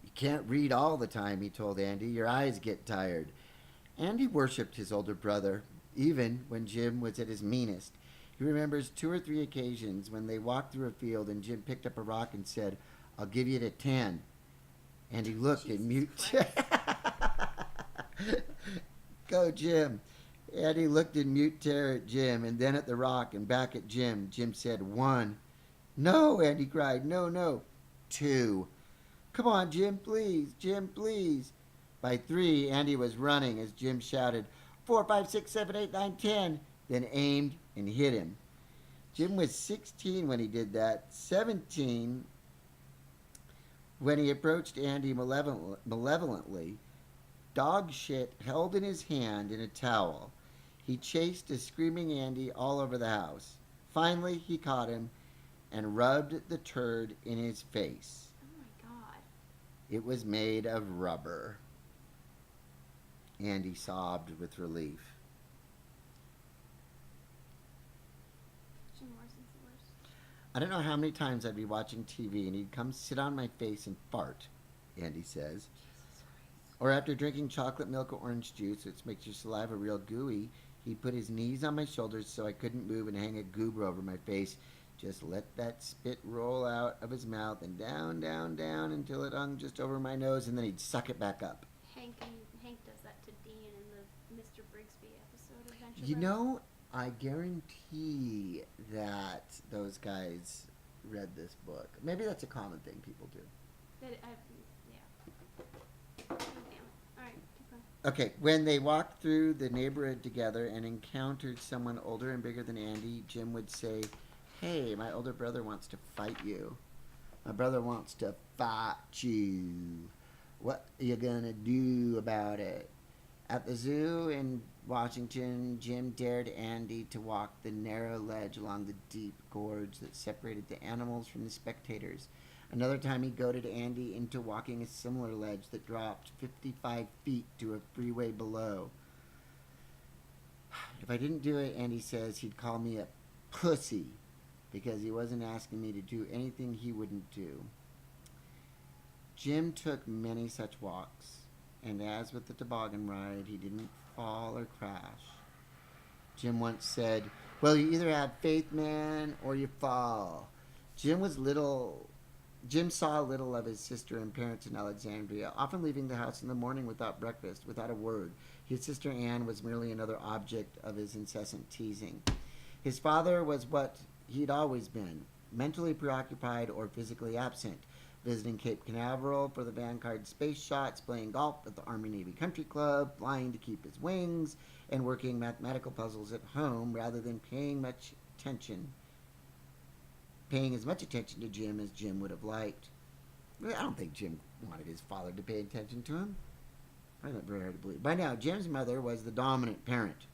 "You can't read all the time," he told Andy. "Your eyes get tired." Andy worshipped his older brother, even when Jim was at his meanest. He remembers 2 or 3 occasions when they walked through a field and Jim picked up a rock and said, "I'll give you the 10." And he looked in mute. Go, Jim. Andy looked in mute terror at Jim and then at the rock and back at Jim. Jim said, 1. No, Andy cried. No, no. 2. Come on, Jim, please. Jim, please. By 3, Andy was running as Jim shouted, 4, 5, 6, 7, 8, 9, 10, then aimed and hit him. Jim was 16 when he did that, 17 when he approached Andy malevolently, dog shit held in his hand in a towel. He chased a screaming Andy all over the house. Finally, he caught him and rubbed the turd in his face. Oh my God. It was made of rubber. Andy sobbed with relief. Jim Morrison's the worst. I don't know how many times I'd be watching TV and he'd come sit on my face and fart, Andy says. Jesus Christ. Or after drinking chocolate milk or orange juice, which makes your saliva real gooey, he'd put his knees on my shoulders so I couldn't move and hang a goober over my face. Just let that spit roll out of his mouth and down, down, down until it hung just over my nose, and then he'd suck it back up. Hank does that to Dean in the Mr. Brigsby episode of Adventure You Time. know, I guarantee that those guys read this book. Maybe that's a common thing people do. Yeah. Oh, damn. Alright, keep going. Okay, when they walked through the neighborhood together and encountered someone older and bigger than Andy, Jim would say, "Hey, my older brother wants to fight you. My brother wants to fight you. What are you gonna do about it?" At the zoo in Washington, Jim dared Andy to walk the narrow ledge along the deep gorge that separated the animals from the spectators. Another time he goaded Andy into walking a similar ledge that dropped 55 feet to a freeway below. If I didn't do it, Andy says, he'd call me a pussy because he wasn't asking me to do anything he wouldn't do. Jim took many such walks, and as with the toboggan ride, he didn't fall or crash. Jim once said, "Well, you either have faith, man, or you fall." Jim saw little of his sister and parents in Alexandria, often leaving the house in the morning without breakfast, without a word. His sister Anne was merely another object of his incessant teasing. His father was what he'd always been, mentally preoccupied or physically absent, visiting Cape Canaveral for the Vanguard space shots, playing golf at the Army-Navy Country Club, flying to keep his wings, and working mathematical puzzles at home rather than paying as much attention to Jim as Jim would have liked. I don't think Jim wanted his father to pay attention to him. I find that very hard to believe. By now, Jim's mother was the dominant parent.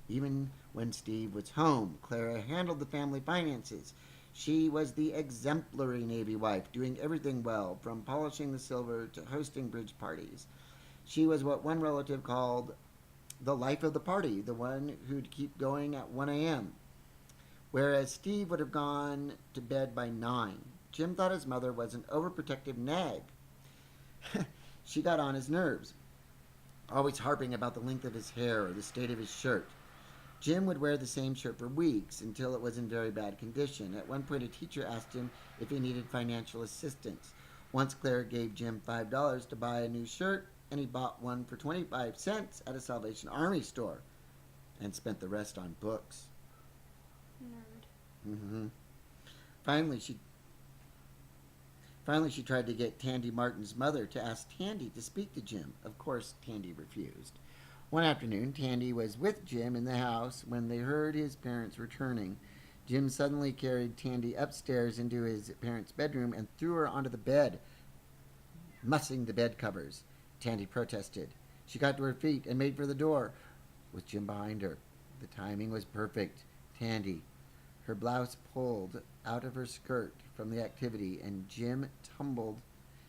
Even when Steve was home, Clara handled the family finances. She was the exemplary Navy wife, doing everything well, from polishing the silver to hosting bridge parties. She was what one relative called the life of the party, the one who'd keep going at 1 a.m., whereas Steve would have gone to bed by 9. Jim thought his mother was an overprotective nag. She got on his nerves, always harping about the length of his hair or the state of his shirt. Jim would wear the same shirt for weeks until it was in very bad condition. At one point, a teacher asked him if he needed financial assistance. Once Claire gave Jim $5 to buy a new shirt, and he bought one for 25 cents at a Salvation Army store and spent the rest on books. Nerd. Mm-hmm. Finally, she tried to get Tandy Martin's mother to ask Tandy to speak to Jim. Of course, Tandy refused. One afternoon, Tandy was with Jim in the house when they heard his parents returning. Jim suddenly carried Tandy upstairs into his parents' bedroom and threw her onto the bed, mussing the bed covers. Tandy protested. She got to her feet and made for the door, with Jim behind her. The timing was perfect. Tandy, her blouse pulled out of her skirt from the activity, and Jim tumbled.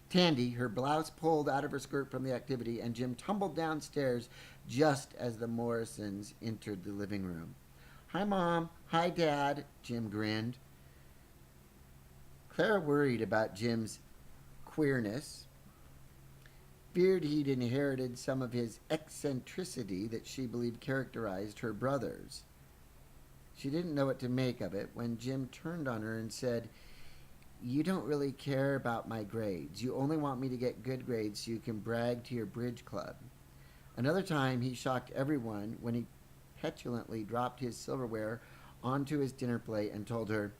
Tandy, her blouse pulled out of her skirt from the activity, and Jim tumbled downstairs just as the Morrisons entered the living room. "Hi, Mom. Hi, Dad," Jim grinned. Clara worried about Jim's queerness, feared he'd inherited some of his eccentricity that she believed characterized her brothers. She didn't know what to make of it when Jim turned on her and said, "You don't really care about my grades. You only want me to get good grades so you can brag to your bridge club." Another time, he shocked everyone when he petulantly dropped his silverware onto his dinner plate and told her,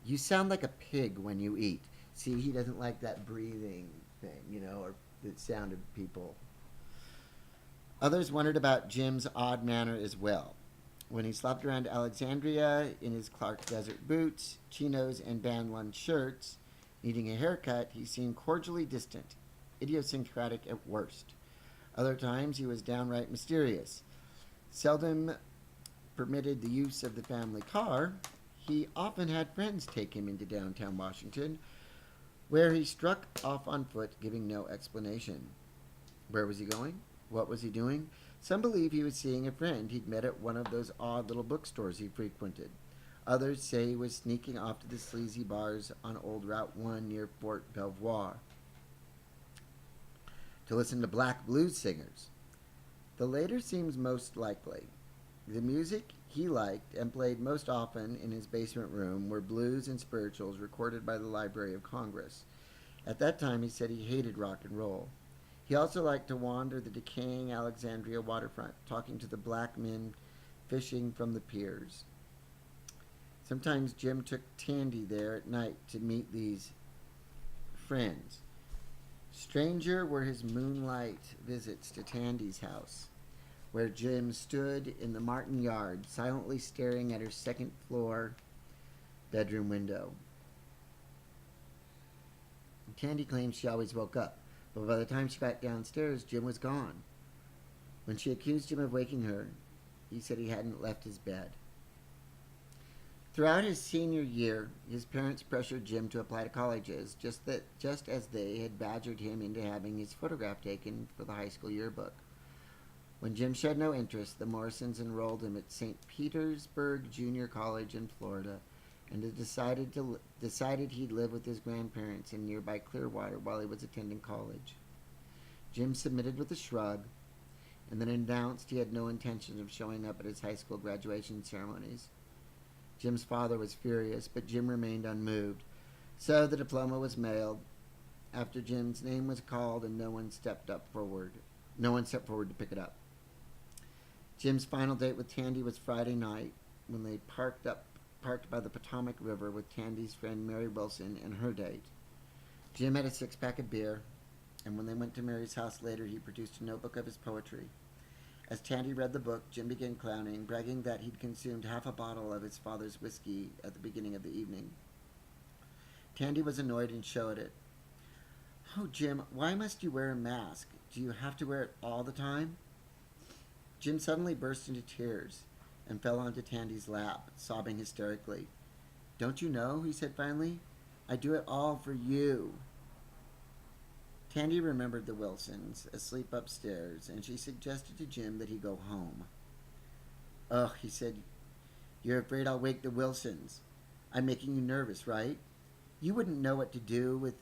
"You sound like a pig when you eat." See, he doesn't like that breathing thing, or the sound of people. Others wondered about Jim's odd manner as well. When he slopped around Alexandria in his Clark Desert boots, chinos, and bandlun shirts, needing a haircut, he seemed cordially distant, idiosyncratic at worst. Other times he was downright mysterious. Seldom permitted the use of the family car, he often had friends take him into downtown Washington, where he struck off on foot, giving no explanation. Where was he going? What was he doing? Some believe he was seeing a friend he'd met at one of those odd little bookstores he frequented. Others say he was sneaking off to the sleazy bars on Old Route 1 near Fort Belvoir to listen to black blues singers. The latter seems most likely. The music he liked and played most often in his basement room were blues and spirituals recorded by the Library of Congress. At that time, he said he hated rock and roll. He also liked to wander the decaying Alexandria waterfront, talking to the black men fishing from the piers. Sometimes Jim took Tandy there at night to meet these friends. Stranger were his moonlight visits to Tandy's house, where Jim stood in the Martin yard, silently staring at her second-floor bedroom window. Tandy claims she always woke up, but by the time she got downstairs, Jim was gone. When she accused him of waking her, he said he hadn't left his bed. Throughout his senior year, his parents pressured Jim to apply to colleges, just as they had badgered him into having his photograph taken for the high school yearbook. When Jim showed no interest, the Morrisons enrolled him at St. Petersburg Junior College in Florida, and decided he'd live with his grandparents in nearby Clearwater while he was attending college. Jim submitted with a shrug, and then announced he had no intention of showing up at his high school graduation ceremonies. Jim's father was furious, but Jim remained unmoved, so the diploma was mailed. After Jim's name was called, and no one stepped forward to pick it up. Jim's final date with Tandy was Friday night, when they parked by the Potomac River with Tandy's friend Mary Wilson and her date. Jim had a six-pack of beer, and when they went to Mary's house later, he produced a notebook of his poetry. As Tandy read the book, Jim began clowning, bragging that he'd consumed half a bottle of his father's whiskey at the beginning of the evening. Tandy was annoyed and showed it. "Oh, Jim, why must you wear a mask? Do you have to wear it all the time?" Jim suddenly burst into tears and fell onto Tandy's lap, sobbing hysterically. "Don't you know?" he said finally. "I do it all for you." Tandy remembered the Wilsons, asleep upstairs, and she suggested to Jim that he go home. "Ugh," he said, "you're afraid I'll wake the Wilsons. I'm making you nervous, right? You wouldn't know what to do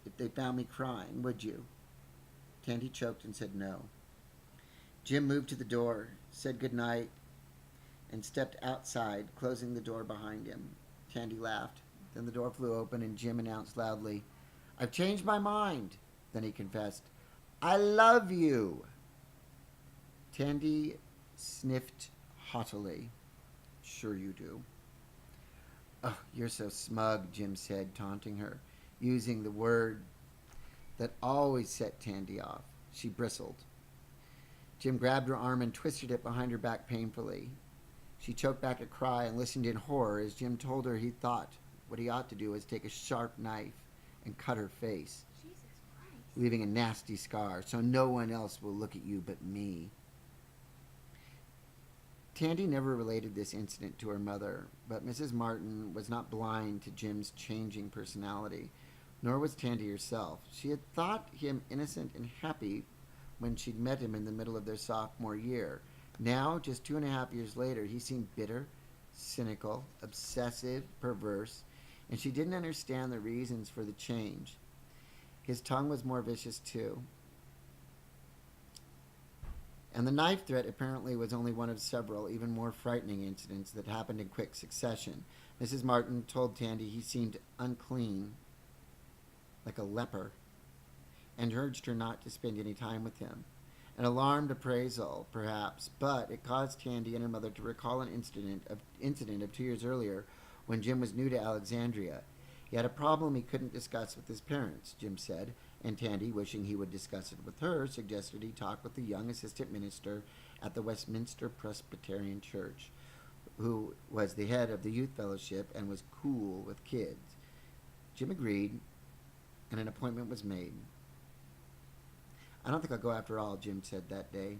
if they found me crying, would you?" Tandy choked and said no. Jim moved to the door, said good night, and stepped outside, closing the door behind him. Tandy laughed. Then the door flew open, and Jim announced loudly, "I've changed my mind." Then he confessed, "I love you." Tandy sniffed haughtily. "Sure you do." "Oh, you're so smug," Jim said, taunting her, using the word that always set Tandy off. She bristled. Jim grabbed her arm and twisted it behind her back painfully. She choked back a cry and listened in horror as Jim told her he thought what he ought to do was take a sharp knife and cut her face, Jesus Christ. leaving a nasty scar, so no one else will look at you but me. Tandy never related this incident to her mother, but Mrs. Martin was not blind to Jim's changing personality, nor was Tandy herself. She had thought him innocent and happy when she'd met him in the middle of their sophomore year. Now, just 2.5 years later, he seemed bitter, cynical, obsessive, perverse, and she didn't understand the reasons for the change. His tongue was more vicious, too. And the knife threat apparently was only one of several, even more frightening incidents that happened in quick succession. Mrs. Martin told Tandy he seemed unclean, like a leper. and urged her not to spend any time with him. An alarmed appraisal, perhaps, but it caused Tandy and her mother to recall an incident of 2 years earlier when Jim was new to Alexandria. He had a problem he couldn't discuss with his parents, Jim said, and Tandy, wishing he would discuss it with her, suggested he talk with the young assistant minister at the Westminster Presbyterian Church, who was the head of the youth fellowship and was cool with kids. Jim agreed, and an appointment was made. I don't think I'll go after all, Jim said that day.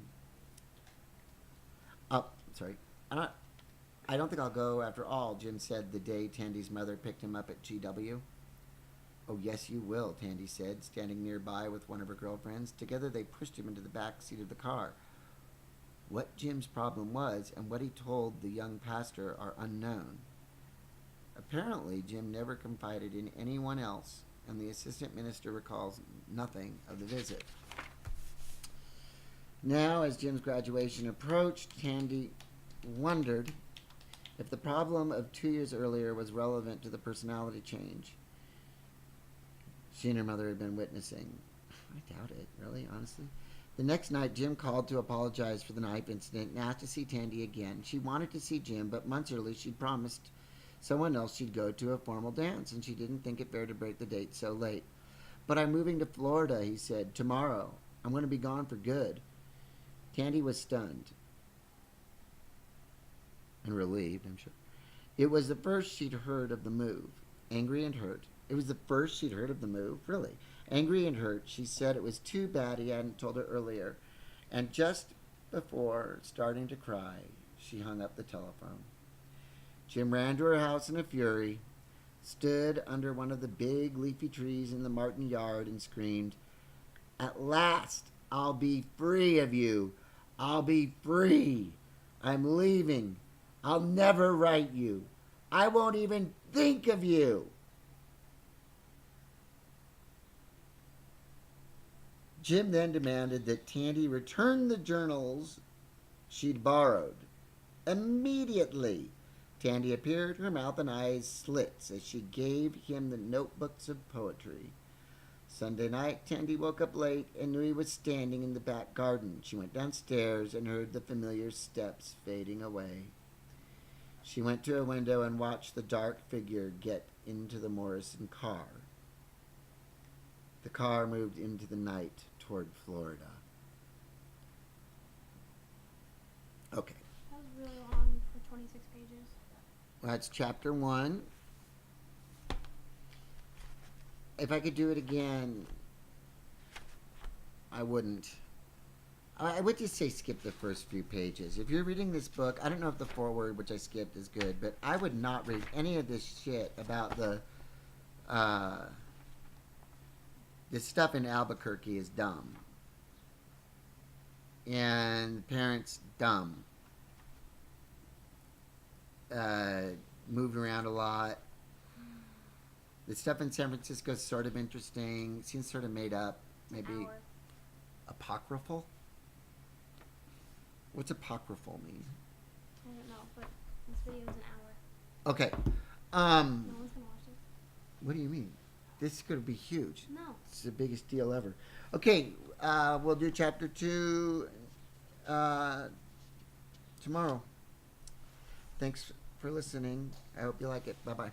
Oh, sorry. I don't think I'll go after all, Jim said the day Tandy's mother picked him up at GW. Oh, yes, you will, Tandy said, standing nearby with one of her girlfriends. Together they pushed him into the back seat of the car. What Jim's problem was and what he told the young pastor are unknown. Apparently, Jim never confided in anyone else, and the assistant minister recalls nothing of the visit. Now, as Jim's graduation approached, Tandy wondered if the problem of 2 years earlier was relevant to the personality change she and her mother had been witnessing. I doubt it, really, honestly. The next night, Jim called to apologize for the knife incident and asked to see Tandy again. She wanted to see Jim, but months early she'd promised someone else she'd go to a formal dance, and she didn't think it fair to break the date so late. But I'm moving to Florida, he said, tomorrow. I'm going to be gone for good. Tandy was stunned. And relieved, I'm sure. It was the first she'd heard of the move. Angry and hurt. It was the first she'd heard of the move, really. Angry and hurt, she said it was too bad he hadn't told her earlier. And just before starting to cry, she hung up the telephone. Jim ran to her house in a fury, stood under one of the big leafy trees in the Martin yard and screamed, "At last, I'll be free of you. I'll be free. I'm leaving. I'll never write you. I won't even think of you." Jim then demanded that Tandy return the journals she'd borrowed. Immediately, Tandy appeared, her mouth and eyes slits as she gave him the notebooks of poetry. Sunday night, Tandy woke up late and knew he was standing in the back garden. She went downstairs and heard the familiar steps fading away. She went to a window and watched the dark figure get into the Morrison car. The car moved into the night toward Florida. Okay. That was really long for 26 pages. Well, that's chapter 1. If I could do it again, I wouldn't. I would just say skip the first few pages. If you're reading this book, I don't know if the foreword, which I skipped, is good, but I would not read any of this shit about the stuff in Albuquerque is dumb. And parents, dumb. Moved around a lot. The stuff in San Francisco is sort of interesting. Seems sort of made up. Maybe An hour. apocryphal? What's apocryphal mean? I don't know, but this video is an hour. Okay. No one's gonna watch this. What do you mean? This is going to be huge. No. It's the biggest deal ever. Okay, we'll do chapter 2 tomorrow. Thanks for listening. I hope you like it. Bye-bye.